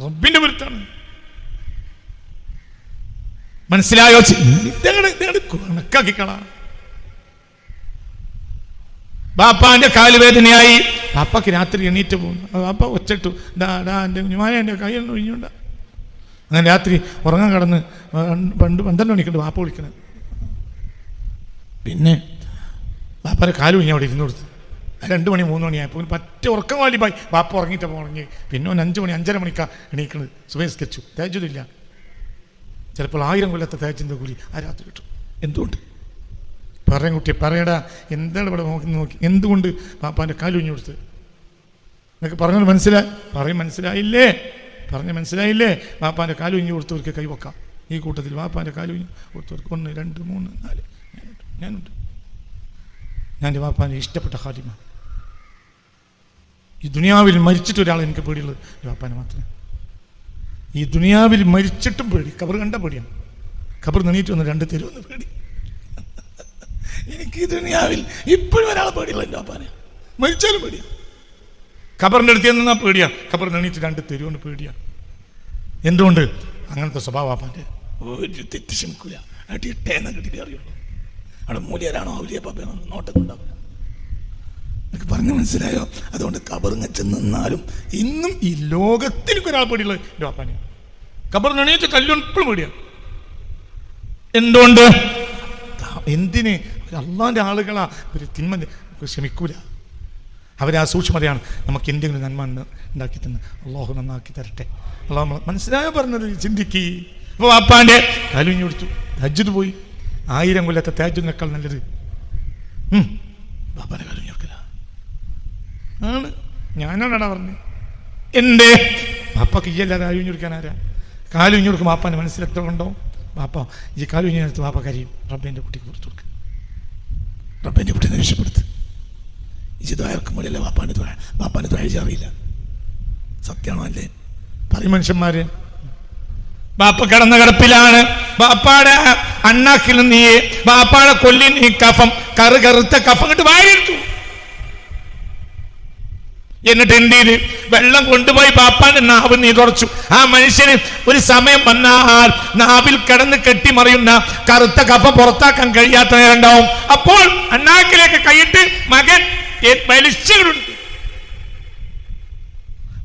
റബ്ബിന്റെ പൊരുത്താണ്. മനസ്സിലായോ? കണക്കാക്കിക്കളാ. ബാപ്പാന്റെ കാലുവേദനയായി, ബാപ്പാക്ക് രാത്രി എണീറ്റ് പോകുന്നു. ബാപ്പ ഒച്ചിട്ടു, എൻ്റെ കൈ ഒഴിഞ്ഞുണ്ട. അങ്ങനെ രാത്രി ഉറങ്ങാൻ കിടന്ന് 12 മണിക്കുണ്ട് ബാപ്പ വിളിക്കണത്. പിന്നെ ബാപ്പാൻ്റെ കാല് ഒഴിഞ്ഞ് അവിടെ ഇരുന്ന് കൊടുത്ത് 2 മണി 3 മണിയായപ്പോൾ പറ്റ ഉറക്കം വാലിപ്പായി. ബാപ്പ ഉറങ്ങിയിട്ടപ്പോൾ ഉറങ്ങി. പിന്നെ 5 മണി 5:30 മണിക്കാണ് എണീക്കണത്. സുബഹി നിസ്കരിച്ചു. തഹജ്ജുദില്ല. ചിലപ്പോൾ 1000 കൊല്ലത്തെ തഹജ്ജുദിന്റെ കൂലി ആ രാത്രി കിട്ടും. എന്തുകൊണ്ട്? പറയാൻ കുട്ടിയെ പറയടാ, എന്താണ് ഇവിടെ നോക്കി? എന്തുകൊണ്ട് ബാപ്പാൻ്റെ കാലൊഴിഞ്ഞു കൊടുത്ത്? എന്നൊക്കെ പറഞ്ഞത് മനസ്സിലായില്ലേ? മനസ്സിലായില്ലേ? ബാപ്പാൻ്റെ കാലൊഴിഞ്ഞു കൊടുത്തവർക്ക് കൈവക്കാം. ഈ കൂട്ടത്തിൽ ബാപ്പാൻ്റെ കാലൊഴിഞ്ഞു കൊടുത്തവർക്ക് 1 2 3 4 ഞാനുണ്ട്. ഞാൻ എൻ്റെ ബാപ്പാൻ്റെ ഇഷ്ടപ്പെട്ട ഖാദിമ. ഈ ദുനിയാവിൽ മരിച്ചിട്ട് ഒരാൾ എനിക്ക് പേടിയുള്ളത് ബാപ്പാനെ മാത്രമേ. ഈ ദുനിയാവിൽ മരിച്ചിട്ടും പേടി, ഖബർ കണ്ട പേടിയാണ്. ഖബർ നെണീറ്റ് വന്ന് 2 തെരുവെന്ന് പേടി. എനിക്ക് ഈ ദുനിയാവിൽ ഇപ്പോഴും ഒരാളെ പേടിയുള്ളത് എൻ്റെ ബാപ്പാനെ. മരിച്ചാലും പേടിയാണ്. ഖബറിൻ്റെ അടുത്ത് നിന്നാ പേടിയാണ്. ഖബർ നെണീറ്റ് 2 തെരുവെന്ന് പേടിയാണ്. എന്തുകൊണ്ട്? അങ്ങനത്തെ സ്വഭാവം ബാപ്പാൻ്റെ. ഒരു തെറ്റ് ക്ഷമിക്കൂല. അടിയിട്ടേന്ന് കിട്ടിയിട്ട് അറിയുള്ളൂ. അവിടെ മൂല്യരാണോ ഔലിയ ബാപ്പയാണോ നോട്ടം ഉണ്ടാവില്ല. എനിക്ക് പറഞ്ഞു മനസ്സിലായോ? അതുകൊണ്ട് ഖബറിങ്ങ ചെന്നാലും ഇന്നും ഈ ലോകത്തിലേക്ക് ഒരാൾ പേടിയുള്ളത് എൻ്റെ ബാപ്പാനെ. ഖബർ നെണീറ്റ് കല്ലുണ്ടെപ്പോഴും പേടിയാണ്. എന്തുകൊണ്ട്? എന്തിന്? അള്ളാഹിൻ്റെ ആളുകളാ. ഒരു തിന്മ ക്ഷമിക്കൂല. അവരാ സൂക്ഷ്മതയാണ്. നമുക്ക് എന്തെങ്കിലും നന്മ ഉണ്ടാക്കി തന്നെ അള്ളാഹു നന്നാക്കി തരട്ടെ. അള്ളാഹു മനസ്സിലായോ പറഞ്ഞത്? ചിന്തിക്ക്. അപ്പൊ വാപ്പാന്റെ കാലുഞ്ഞു കൊടുത്തു. തഹജ്ജുദ് പോയി. 1000 കൊല്ലത്തെ തഹജ്ജുദിനേക്കാൾ നല്ലത് വാപ്പാന്റെ കാലുഞ്ഞു കൊടുക്കല ആണ്. ഞാനാണാ പറഞ്ഞത്. എന്റെ വാപ്പക്ക് ഇല്ലാതെ കാലുഞ്ഞു കൊടുക്കാൻ ആരാ? കാലുഞ്ഞു കൊടുക്കും വാപ്പാന്റെ മനസ്സിലെത്ര ഉണ്ടാവും. വാപ്പ ഈ കാലുഞ്ഞെടുത്ത് വാപ്പ കരയും. റബ്ബേന്റെ കുട്ടിക്ക് പുറത്തു കൊടുക്കുക, റബ്ബേന്റെ കുട്ടീനെ രക്ഷപ്പെടുത്ത്. ഇത് ദ്വായർക്കും പോലെയല്ല വാപ്പാന്റെ ദ്വായ അറിയില്ല. സത്യമാണോ അല്ലേ? പറയും മനുഷ്യന്മാര്. ബാപ്പ കിടന്ന കിടപ്പിലാണ്. ബാപ്പാടെ അണ്ണാക്കിൽ നീ ബാപ്പാടെ കൊല്ലി നീ കഫം കറുത്ത കഫം കിട്ട് വാരിയെടുത്തു. എന്നിട്ട് എന്ത് ചെയ്ത്? വെള്ളം കൊണ്ടുപോയി ബാപ്പാന്റെ നാവ് നീ തുടച്ചു. ആ മനുഷ്യന് ഒരു സമയം വന്നാൽ നാവിൽ കിടന്ന് കെട്ടിമറിയുന്ന കറുത്ത കഫ പുറത്താക്കാൻ കഴിയാത്ത നേരം ഉണ്ടാവും. അപ്പോൾ അണ്ണാക്കിലേക്ക് കൈയിട്ട് മകൻ വലിച്ചുകൊണ്ട്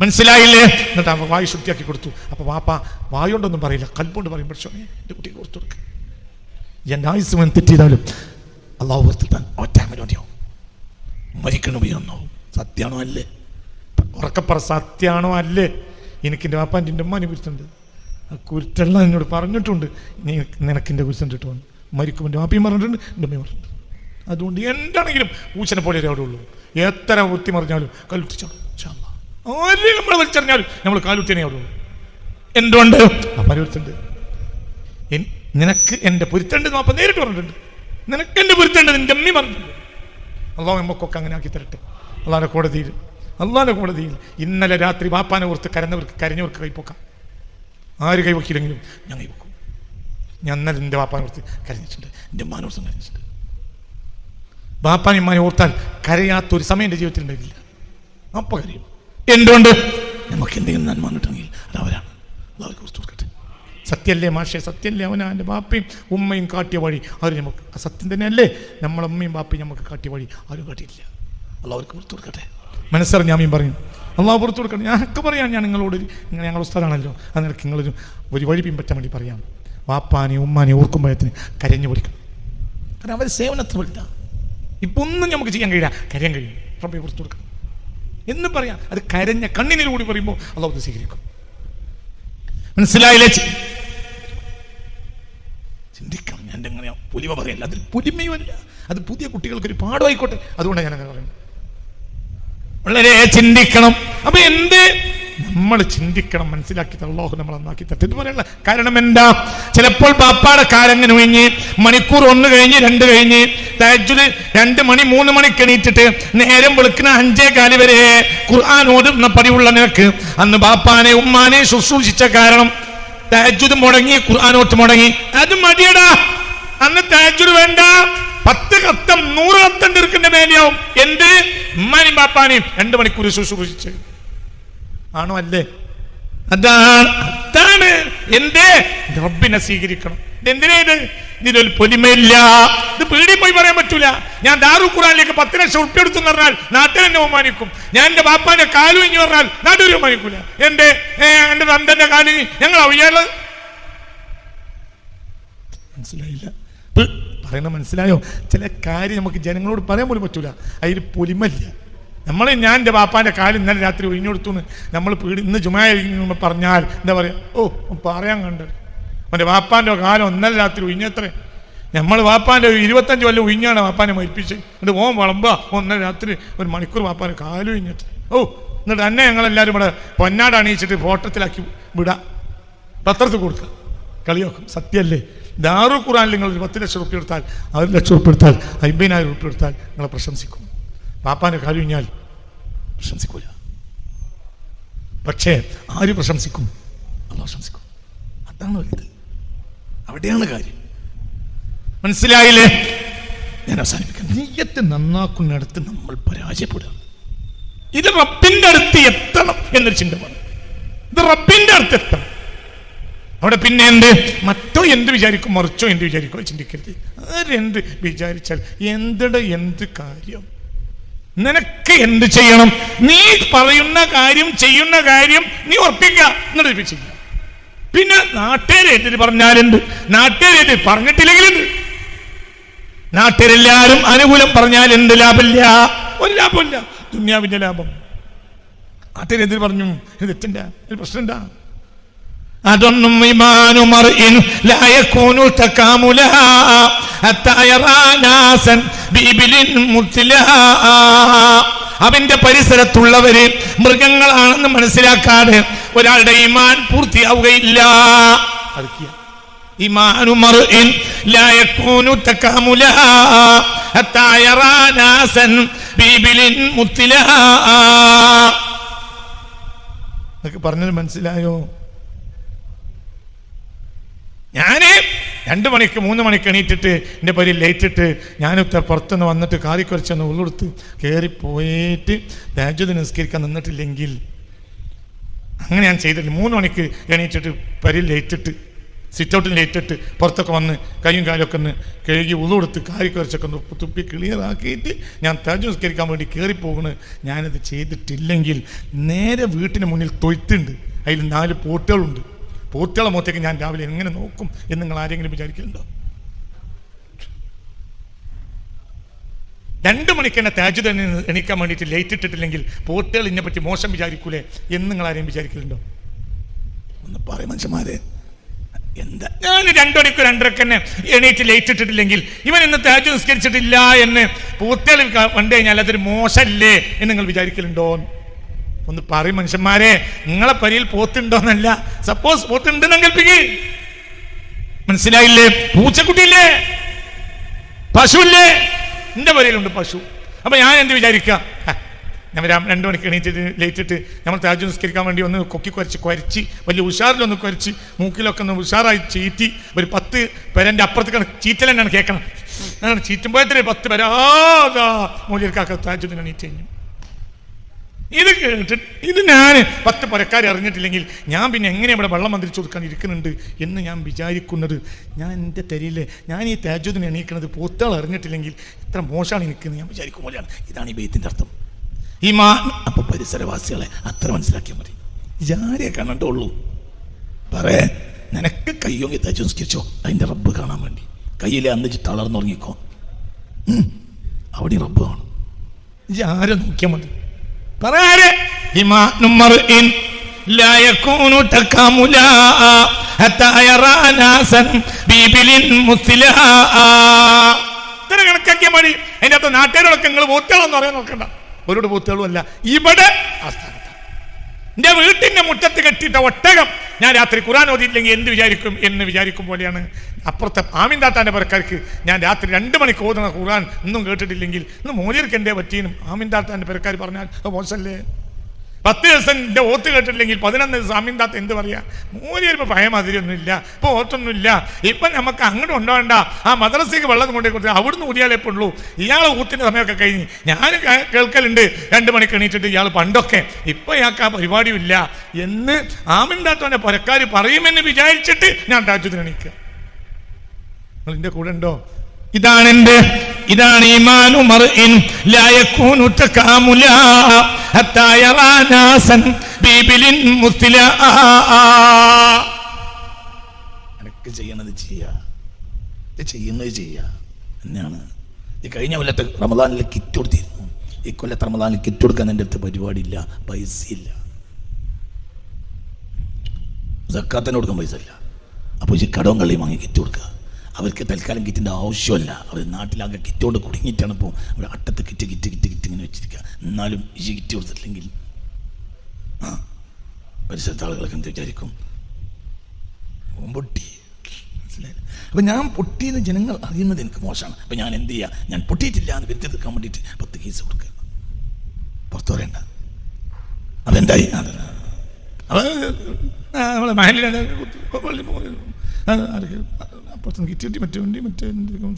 മനസ്സിലായില്ലേ? എന്നിട്ട് അവ വായു ശുദ്ധിയാക്കി കൊടുത്തു. അപ്പൊ വാപ്പ വായുകൊണ്ടൊന്നും പറയില്ല, കൽപ്പുകൊണ്ട് പറയും, പക്ഷേ എന്റെ കുട്ടിക്ക് കൊടുത്തു കൊടുക്കുക. എന്റെ ആയുസ് തെറ്റിയതാലും അള്ളാഹു ഓർത്തിട്ടാൻ ഒറ്റാമൻ മതിയാവും. മരിക്കണമോ? സത്യമാണോ അല്ലേ? ഉറക്കപ്പറ സത്യമാണോ അല്ലേ? എനിക്ക് എൻ്റെ വാപ്പാൻ്റെ എൻ്റെ ഉമ്മാനെ കുറിച്ചുണ്ട്. ആ കുരുത്തെല്ലാം എന്നോട് പറഞ്ഞിട്ടുണ്ട്. നിനക്കെൻ്റെ കുറിച്ചുണ്ട് കേട്ടോ. മരിക്കും എൻ്റെ വാപ്പയും പറഞ്ഞിട്ടുണ്ട്, എൻ്റെ ഉമ്മയും പറഞ്ഞിട്ടുണ്ട്. അതുകൊണ്ട് എന്താണെങ്കിലും പൂച്ചനെ പോലെ അവിടെ ഉള്ളൂ. എത്ര വൃത്തി മറിഞ്ഞാലും കല്ലുറ്റിച്ചാലും ആരെയും നമ്മൾ വലിച്ചെറിഞ്ഞാലും നമ്മൾ കാലുത്തിനെ അവിടെ ഉള്ളൂ. എന്തുകൊണ്ട്? വാപ്പാനെ കുറിച്ചുണ്ട്. നിനക്ക് എൻ്റെ പൊരുത്തണ്ട് വാപ്പ നേരിട്ട് പറഞ്ഞിട്ടുണ്ട്. നിനക്ക് എൻ്റെ പൊരുത്തണ്ട് നിൻ്റെ അമ്മയും പറഞ്ഞിട്ടുണ്ട്. അള്ളാഹു നമുക്കൊക്കെ അങ്ങനെ ആക്കി തരട്ടെ. അള്ളാഹിൻ്റെ കോടതിയിൽ ഇന്നലെ രാത്രി വാപ്പാനെ ഓർത്ത് കരഞ്ഞവർക്ക് കൈപ്പൊക്കാം. ആര് കൈവക്കില്ലെങ്കിലും ഞാൻ കൈവക്കും. ഞാൻ ഇന്നലെ എൻ്റെ വാപ്പാനെ ഓർത്ത് കരഞ്ഞിട്ടുണ്ട്, എൻ്റെ ഉമ്മാനെ ഓർത്തും കരഞ്ഞിട്ടുണ്ട്. വാപ്പാനെ ഉമ്മാനെ ഓർത്താൽ കരയാത്തൊരു സമയം എൻ്റെ ജീവിതത്തിൽ ഉണ്ടായിട്ടില്ല. അപ്പ കരയും. എന്തുകൊണ്ട്? നമുക്ക് എന്തെങ്കിലും നന്മ വന്നിട്ടുണ്ടെങ്കിൽ അത് അവരാണ്. അവർക്ക് ഓർത്ത് കൊടുക്കട്ടെ. സത്യല്ലേ മാഷേ? സത്യല്ലേ? അവനാ എൻ്റെ ബാപ്പയും ഉമ്മയും കാട്ടിയ വഴി അവർ നമുക്ക് സത്യം തന്നെയല്ലേ? നമ്മളമ്മയും ബാപ്പയും നമുക്ക് കാട്ടിയ വഴി ആരും കാട്ടിയില്ല. അള്ളാഹുർക്ക് പുറത്തു കൊടുക്കട്ടെ. മനസ്സറിഞ്ഞ് ആമീൻ പറയും. അള്ളാഹു പുറത്തു കൊടുക്കട്ടെ. ഞാനൊക്കെ പറയാം, ഞാൻ നിങ്ങളോട് ഇങ്ങനെ ഞങ്ങൾ ഉസ്താദാണല്ലോ, അത് നിനക്ക് നിങ്ങളൊരു വഴി പിൻപറ്റാൻ വേണ്ടി പറയാം. വാപ്പാനെ ഉമ്മാനെ ഓർക്കുമ്പോഴത്തിന് കരഞ്ഞു പൊടിക്കണം. കാരണം അവർ സേവനത്തിൽ വലുതാ. ഇപ്പം ഒന്നും നമുക്ക് ചെയ്യാൻ കഴിയില്ല, കരയാൻ കഴിയും. റബ്ബേ പുറത്തു കൊടുക്കണം എന്ന് പറയാം. അത് കരഞ്ഞ കണ്ണിനിലൂടെ പറയുമ്പോൾ അള്ളാഹു അത് സ്വീകരിക്കും. മനസ്സിലായില്ലേ? ചിന്തിക്കണം. ഞാൻ എങ്ങനെ പുലിമ പറയല്ല, അതിൽ പുലിമയുമല്ല, അത് പുതിയ കുട്ടികൾക്കൊരു പാഠമായിക്കോട്ടെ. അതുകൊണ്ടാണ് ഞാൻ അങ്ങനെ പറയുന്നത്. വളരെ ചിന്തിക്കണം. അപ്പൊ എന്ത് നമ്മൾ ചിന്തിക്കണം, മനസ്സിലാക്കി അല്ലാഹു നമ്മൾ നന്നാക്കി തട്ടെ. ഇത് പറയാനുള്ള കാരണം എന്താ? ചിലപ്പോൾ ബാപ്പാടെ കാലങ്ങനെ ഒഴിഞ്ഞ് മണിക്കൂർ 1 കഴിഞ്ഞ് 2 കഴിഞ്ഞ് തഹജ്ജുദ് 2 മണി 3 മണിക്ക് എണീറ്റിട്ട് നേരം വെളുക്കുന്ന 5:15 വരെ ഖുർആൻ ഓതുന്ന പതിവുള്ള നിനക്ക് അന്ന് ബാപ്പാനെ ഉമ്മാനെ ശുശ്രൂഷിച്ച കാരണം തഹജ്ജുദ് മുടങ്ങി, ഖുർആൻ ഓത്ത് മുടങ്ങി. അത് മതിയടാ. അന്ന് തഹജ്ജുദ് വേണ്ട. 10 ഖത്തം 100 ഖത്തം തീർക്കുന്ന മേലെയാവും. എന്ത്? ഉമ്മാനെയും ബാപ്പാനെയും 2 മണിക്കൂർ ശുശ്രൂഷിച്ച്. ആണോ അല്ലേ? അതാണ് എന്തേ? റബ്ബിനെ സ്വീകരിക്കണം. എന്തിനാ ഇത്? ഇതിലൊരു പൊലിമയില്ല. ഇത് പീടി പോയി പറയാൻ പറ്റൂല. ഞാൻ ദാറുൽ ഖുർആനിലേക്ക് 10 ലക്ഷം ഉറുപ്പിക എടുത്തു എന്ന് പറഞ്ഞാൽ നാട്ടിലെന്നെ ബഹുമാനിക്കും. ഞാൻ എൻ്റെ ബാപ്പാന്റെ കാലു ഇഞ്ഞു പറഞ്ഞാൽ നാട്ടിൽ ബഹുമാനിക്കൂല. എൻ്റെ തന്തന്റെ കാലു ഞങ്ങൾ അവയാള്. മനസ്സിലായില്ല? പറയുന്നത് മനസ്സിലായോ? ചില കാര്യം നമുക്ക് ജനങ്ങളോട് പറയാൻ പോലും പറ്റൂല. അതിൽ പൊലിമല്ല. ഞാൻ എൻ്റെ ബാപ്പാൻ്റെ കാലം ഇന്നലെ രാത്രി ഒഴിഞ്ഞു കൊടുത്തു എന്ന് നമ്മൾ ഇന്ന് ജുമായ പറഞ്ഞാൽ എന്താ പറയുക? ഓ പറയാൻ കണ്ടത് എൻ്റെ ബാപ്പാൻ്റെ കാലം ഇന്നലെ രാത്രി ഒഴിഞ്ഞത്രേ. നമ്മൾ വാപ്പാൻ്റെ 25 കൊല്ലം ഒഴിഞ്ഞാണ് വാപ്പാനെ മരിപ്പിച്ച്. എന്നിട്ട് ഓൻ വളമ്പാ ഇന്നലെ രാത്രി 1 മണിക്കൂർ വാപ്പാൻ്റെ കാലം ഒഴിഞ്ഞത്രേ. ഓ എന്നിട്ട് തന്നെ ഞങ്ങളെല്ലാവരും ഇവിടെ പൊന്നാട് അണിയിച്ചിട്ട് ഫോട്ടത്തിലാക്കി വിടാം, പത്രത്തിൽ കൊടുക്കുക, കളിയാക്കും. സത്യമല്ലേ? ദാറുൽ ഖുർആനിൽ നിങ്ങൾ 10 ലക്ഷം ഉറുപ്പിക എടുത്താൽ, 1 ലക്ഷം ഉറുപ്പിക എടുത്താൽ, 50,000 ഉറുപ്പിക എടുത്താൽ നിങ്ങളെ പ്രശംസിക്കും. പാപ്പാൻ്റെ കാര്യം കഴിഞ്ഞാൽ പ്രശംസിക്കൂല. പക്ഷേ ആര് പ്രശംസിക്കും? അല്ലാഹു പ്രശംസിക്കും. അതാണ് വലുത്. അവിടെയാണ് കാര്യം. മനസ്സിലായില്ലേ? ഞാൻ അവസാനിപ്പിക്കാം. നിയ്യത്ത് നന്നാക്കുന്നിടത്ത് നമ്മൾ പരാജയപ്പെടുക. ഇത് റബ്ബിന്റെ അടുത്ത് എത്തണം എന്നൊരു ചിന്ത വേണം. ഇത് റബ്ബിന്റെ അടുത്ത് എത്തണം. അവിടെ പിന്നെ എന്ത് മറ്റോ എന്ത് വിചാരിക്കും, മറിച്ചോ എന്ത് വിചാരിക്കോ ചിന്തിക്കരുത്. ആരെന്ത് വിചാരിച്ചാൽ എന്ത് കാര്യം? നിനക്ക് എന്ത് ചെയ്യണം? നീ പറയുന്ന കാര്യം ചെയ്യുന്ന കാര്യം നീ ഉറപ്പിക്കുക, എന്നിട്ട് ചെയ്യുക. പിന്നെ നാട്ടുകാരെതിര് പറഞ്ഞാലെന്ത്, നാട്ടുകാരെതിര് പറഞ്ഞിട്ടില്ലെങ്കിലെന്ത്? നാട്ടുകാരെല്ലാവരും അനുകൂലം പറഞ്ഞാൽ എന്ത് ലാഭമില്ല? ഒരു ലാഭമില്ല. ദുനിയാവിന്റെ ലാഭം. നാട്ടുകാരെതിര് പറഞ്ഞു തെറ്റില്ല, ഒരു പ്രശ്നം എന്താ? അതൊന്നും ഈമാനു മർഇൻ ലാ യകൂനു തകാമുല ഹത്താ യറാ നാസൻ ബിഇബ്ലിൻ മുത്ലാ. അവന്റെ പരിസരത്തുള്ളവര് മൃഗങ്ങളാണെന്ന് മനസ്സിലാക്കാതെ ഒരാളുടെ ഈമാൻ പൂർത്തിയാവുകയില്ല. ഈമാനു മർഇൻ ലാ യകൂനു തകാമുല ഹത്താ യറാ നാസൻ ബിഇബ്ലിൻ മുത്ലാ. നിങ്ങൾക്ക് പറഞ്ഞത് മനസ്സിലായോ? ഞാന് 2 മണിക്ക് 3 മണിക്ക് എണീറ്റിട്ട് എൻ്റെ പേരിൽ ലേറ്റിട്ട് ഞാൻ പുറത്തുനിന്ന് വന്നിട്ട് കാറി കുറച്ചൊന്ന് ഉള്ളെടുത്ത് കയറിപ്പോയിട്ട് തഹജ്ജുദ് നിസ്കരിക്കാൻ നിന്നിട്ടില്ലെങ്കിൽ, അങ്ങനെ ഞാൻ ചെയ്തിട്ടില്ല. 3 മണിക്ക് എണീറ്റിട്ട് പേരിൽ ലേറ്റിട്ട് സിറ്റൗട്ടിൽ ലേറ്റിട്ട് പുറത്തൊക്കെ വന്ന് കയ്യും കാലൊക്കെ ഒന്ന് കഴുകി ഉള്ളെടുത്ത് കാറി കുറച്ചൊക്കെ ഒന്ന് തുപ്പി ക്ലിയർ ആക്കിയിട്ട് ഞാൻ തഹജ്ജുദ് നിസ്കരിക്കാൻ വേണ്ടി കയറിപ്പോകണ്. ഞാനത് ചെയ്തിട്ടില്ലെങ്കിൽ നേരെ വീട്ടിന് മുന്നിൽ തൊഴുത്തുണ്ട്, അതിൽ 4 പോട്ടുകളുണ്ട്. പോത്തുകളെ മുഖത്തേക്ക് ഞാൻ രാവിലെ എങ്ങനെ നോക്കും എന്ന് നിങ്ങൾ ആരെങ്കിലും വിചാരിക്കുന്നുണ്ടോ? 2 മണിക്ക് എന്നെ തഹജ്ജുദ് എണീക്കാൻ വേണ്ടിയിട്ട് ലേറ്റ് ഇട്ടിട്ടില്ലെങ്കിൽ പോത്തുകൾ ഇതിനെ പറ്റി മോശം വിചാരിക്കൂലേ എന്ന് നിങ്ങൾ ആരെയും വിചാരിക്കലുണ്ടോ? ഒന്ന് പറയും മനുഷ്യന്മാരെ. എന്താ ഞാൻ 2 മണിക്ക് 2:30 തന്നെ എണീറ്റ് ലേറ്റ് ഇട്ടിട്ടില്ലെങ്കിൽ ഇവൻ ഇന്ന് തഹജ്ജുദ് നിസ്കരിച്ചിട്ടില്ല എന്ന് പോത്തുകൾ കണ്ടു കഴിഞ്ഞാൽ അതൊരു മോശമല്ലേ എന്ന് നിങ്ങൾ വിചാരിക്കലുണ്ടോ? ഒന്ന് പറയും മനുഷ്യന്മാരെ. നിങ്ങളെ പരിയിൽ പോത്തുണ്ടോന്നല്ല, സപ്പോസ് പോത്തുണ്ടെന്ന് കൽപ്പിക്ക്. മനസ്സിലായില്ലേ? പൂച്ചക്കുട്ടിയില്ലേ, പശുവില്ലേ? എൻ്റെ പരിയിലുണ്ട് പശു. അപ്പൊ ഞാൻ എന്ത് വിചാരിക്കാം? ഞാൻ 2 മണിക്ക് എണീറ്റിട്ട് ലേറ്റിട്ട് നമ്മൾ തഹജ്ജുദ് നിസ്കരിക്കാൻ വേണ്ടി ഒന്ന് കൊക്കി കുരച്ച് വലിയ ഉഷാറിലൊന്ന് കുരച്ച് മൂക്കിലൊക്കെ ഒന്ന് ഉഷാറായി ചീറ്റി ഒരു 10 പേരൻ്റെ അപ്പുറത്തേക്കാണ് ചീറ്റൽ തന്നെയാണ് കേൾക്കണം. ചീറ്റുമ്പോഴത്തെ 10 പേരാ മൂല്യർക്കാക്ക തഹജ്ജുദിന് എണീറ്റ് കഴിഞ്ഞു. ഇത് കേട്ടിട്ട് ഇത് ഞാൻ 10 പുരക്കാരെ അറിഞ്ഞിട്ടില്ലെങ്കിൽ ഞാൻ പിന്നെ എങ്ങനെ ഇവിടെ വെള്ളം മന്ത്രിച്ചു കൊടുക്കാൻ ഇരിക്കുന്നുണ്ട് എന്ന് ഞാൻ വിചാരിക്കുന്നത്. ഞാൻ എൻ്റെ തരിയിലെ ഞാൻ ഈ തഹജ്ജുദിന് എണീക്കുന്നത് പോത്തുകൾ അറിഞ്ഞിട്ടില്ലെങ്കിൽ ഇത്ര മോശമാണ് എനിക്കെന്ന് ഞാൻ വിചാരിക്കും പോലെയാണ്. ഇതാണ് ഈ ബൈത്തിൻ്റെ അർത്ഥം. അപ്പൊ പരിസരവാസികളെ അത്ര മനസ്സിലാക്കിയാൽ മതി. ആരെയെ കാണണ്ടുള്ളൂ പറയേ. നിനക്ക് കയ്യോങ്ങി തഹജ്ജുദ് നിസ്കരിച്ചോ, അതിൻ്റെ റബ്ബ് കാണാൻ വേണ്ടി. കയ്യിലെ അന്ന് തളർന്നുറങ്ങിക്കോ, അവിടെ റബ്ബ് കാണും. ആരെ നോക്കിയാൽ മതി. പറയാരെ ഈമാനു മർഇൻ ലാ യകൂനു തകാമുല ഹത്താ യറാ നാസൻ ബിഇബ്ലിൻ മുത്ലാ. ഇത്ര കണക്കാക്കിയാൽ മതി. അതിൻ്റെ അകത്ത് നാട്ടുകാരോടൊക്കെ നിങ്ങൾ പോത്തുകളെന്ന് പറയാൻ നോക്കണ്ട. അവരോട് പോത്തുകളും അല്ല. ഇവിടെ ആ സ്ഥാനത്ത് എൻ്റെ വീട്ടിൻ്റെ മുറ്റത്ത് കെട്ടിയിട്ട ഒട്ടകം ഞാൻ രാത്രി ഖുർആൻ ഓതിയില്ലെങ്കിൽ എന്ത് വിചാരിക്കും എന്ന് വിചാരിക്കും പോലെയാണ് അപ്പുറത്തെ ആമീൻ താത്താൻ്റെ പേരക്കാർക്ക് ഞാൻ രാത്രി 2 മണിക്ക് ഓതുന്ന ഖുർആൻ ഒന്നും കേട്ടിട്ടില്ലെങ്കിൽ ഇന്ന് മോലിയർക്ക് എന്തേ പറ്റീനും ആമീൻ താത്താൻ്റെ പേരക്കാർ പറഞ്ഞാൽ മോശമല്ലേ? 10 ദിവസം എൻ്റെ ഓത്ത് കേട്ടിട്ടില്ലെങ്കിൽ 11 ദിവസം ആമീൻ താത്ത എന്ത് പറയാ? മോലിയർ ഇപ്പോൾ പഴയ മാതിരിയൊന്നുമില്ല, ഇപ്പോൾ ഓത്തൊന്നുമില്ല. ഇപ്പം നമുക്ക് അങ്ങോട്ട് കൊണ്ടുപോകണ്ട. ആ മദ്രസയ്ക്ക് വെള്ളം കൊണ്ടേ കൊടുത്ത് അവിടുന്ന് ഊതിയാലേ ഉള്ളൂ. ഇയാളെ ഊത്തിൻ്റെ സമയമൊക്കെ കഴിഞ്ഞ് ഞാൻ കേൾക്കലുണ്ട് 2 മണിക്ക് എണീറ്റിട്ട് ഇയാൾ പണ്ടൊക്കെ. ഇപ്പം ഇയാൾക്ക് ആ പരിപാടിയില്ല എന്ന് ആമീൻ താത്താൻ്റെ പുരക്കാർ പറയുമെന്ന് വിചാരിച്ചിട്ട് ഞാൻ തഹജ്ജുദിന് എണീക്കുക. നിങ്ങൾ എൻ്റെ കൂടെ ഉണ്ടോ? ഇതാണ് ഈമാനു മർഇൻ ലാ യകൂനു തകാമുല ഹത്താ യറാ നാസൻ ബിഇബ്ലിൻ മുത്ലാ. അനക്ക് ചെയ്യണത് ചെയ്യുന്നത് തന്നെയാണ്. ഈ കഴിഞ്ഞ കൊല്ലത്തെ റമദാനിൽ കിറ്റ് കൊടുത്തിരുന്നു. ഈ കൊല്ലത്തെ റമദാനിൽ കിറ്റ് കൊടുക്കാൻ എൻ്റെ അടുത്ത് പരിപാടിയില്ല, പൈസയില്ല. സക്കാത്തിന് കൊടുക്കാൻ പൈസ ഇല്ല. അപ്പോൾ ഈ കടവും കള്ളിയും വാങ്ങി കിറ്റ് കൊടുക്കുക. അവർക്ക് തൽക്കാലം കിറ്റിൻ്റെ ആവശ്യമല്ല. അവർ നാട്ടിലാകെ കിറ്റോട് കുടുങ്ങിയിട്ടാണ്. ഇപ്പോൾ അവർ അട്ടത്ത് കിറ്റ് ഇങ്ങനെ വെച്ചിരിക്കുക. എന്നാലും ഈ കിറ്റ് കൊടുത്തിട്ടില്ലെങ്കിൽ പരിസരത്തെ ആളുകളൊക്കെ എന്ത് വിചാരിക്കും? പൊട്ടി. മനസ്സിലായില്ല? അപ്പം ഞാൻ പൊട്ടിയെന്ന് ജനങ്ങൾ അറിയുന്നത് എനിക്ക് മോശമാണ്. അപ്പം ഞാൻ എന്ത് ചെയ്യുക? ഞാൻ പൊട്ടിയിട്ടില്ല എന്ന് വരുത്തി തീർക്കാൻ വേണ്ടിയിട്ട് 10 കേസ് കൊടുക്കുക. പുറത്തു പറയണ്ട. അപ്പം എന്തായി? നമ്മളെ മഹലിൽ അപ്പുറത്തുനിന്ന് കിറ്റ് കിട്ടി, മറ്റേ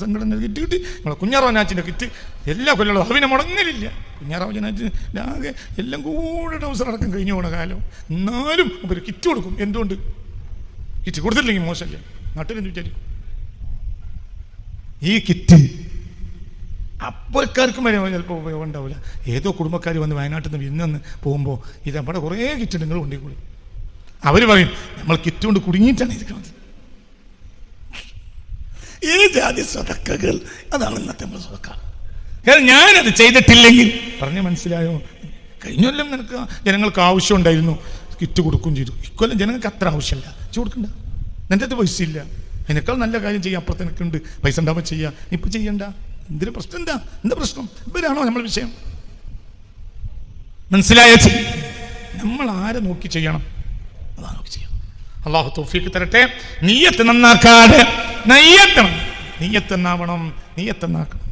സംഘടന കിറ്റ് കിട്ടി. നമ്മളെ കുഞ്ഞാറാവനാച്ചിൻ്റെ കിറ്റ് എല്ലാ കൊല്ലങ്ങളും അവനെ മുടങ്ങലില്ല. കുഞ്ഞാറാവനാച്ചിന് ആകെ എല്ലാം കൂടെ ഡൗസർ അടക്കം കഴിഞ്ഞു പോണ കാലം. എന്നാലും അവർ കിറ്റ് കൊടുക്കും. എന്തുകൊണ്ട്? കിറ്റ് കൊടുത്തില്ലെങ്കിൽ മോശമല്ലേ? നാട്ടിലെന്ത് വിചാരിക്കും? ഈ കിറ്റ് അപ്പോഴക്കാർക്കും വരെ ചിലപ്പോൾ ഉപയോഗം ഉണ്ടാവില്ല. ഏതോ കുടുംബക്കാർ വന്ന് വയനാട്ടിൽ നിന്ന് വിരുന്ന് പോകുമ്പോൾ ഇത് നമ്മുടെ കുറേ കിറ്റ് നിങ്ങൾ കൊണ്ടുപോയി. അവർ പറയും നമ്മൾ കിറ്റ് കൊണ്ട് കുടുങ്ങിയിട്ടാണ് ഇരിക്കുന്നത്. ഈ ജാതി സ്വതക്കകൾ അതാണ് ഇന്നത്തെ നമ്മൾ സ്വതക്ക. കാരണം ഞാനത് ചെയ്തിട്ടില്ലെങ്കിൽ പറഞ്ഞ് മനസ്സിലായോ? കഴിഞ്ഞ കൊല്ലം നിനക്ക് ജനങ്ങൾക്ക് ആവശ്യം ഉണ്ടായിരുന്നു കിറ്റ് കൊടുക്കുകയും ചെയ്തു. ഇക്കൊല്ലം ജനങ്ങൾക്ക് അത്ര ആവശ്യമില്ല, കൊടുക്കണ്ട, എൻ്റെ അടുത്ത് പൈസ ഇല്ല, അതിനേക്കാൾ നല്ല കാര്യം ചെയ്യാം, അപ്പുറത്ത് എനിക്കുണ്ട്, പൈസ ഉണ്ടാവുമ്പോൾ ചെയ്യാം, ഇപ്പം ചെയ്യണ്ട, എന്തിനു പ്രശ്നം, എന്താ പ്രശ്നം? ഇവരാണോ നമ്മൾ വിഷയം? മനസ്സിലായ? നമ്മൾ ആരെ നോക്കി ചെയ്യണം? അതാ നോക്കി ചെയ്യണം. അള്ളാഹു തൗഫീഖ് തരട്ടെ. നിയ്യത്ത് നന്നാക്കാതെ നിയ്യത്ത് നന്നാക്കണം.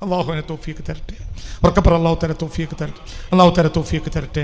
അള്ളാഹുവിനെ തൗഫീഖ് തരട്ടെ. ഉറക്കപ്പുറം അള്ളാഹു തആല തൗഫീഖ് തരട്ടെ.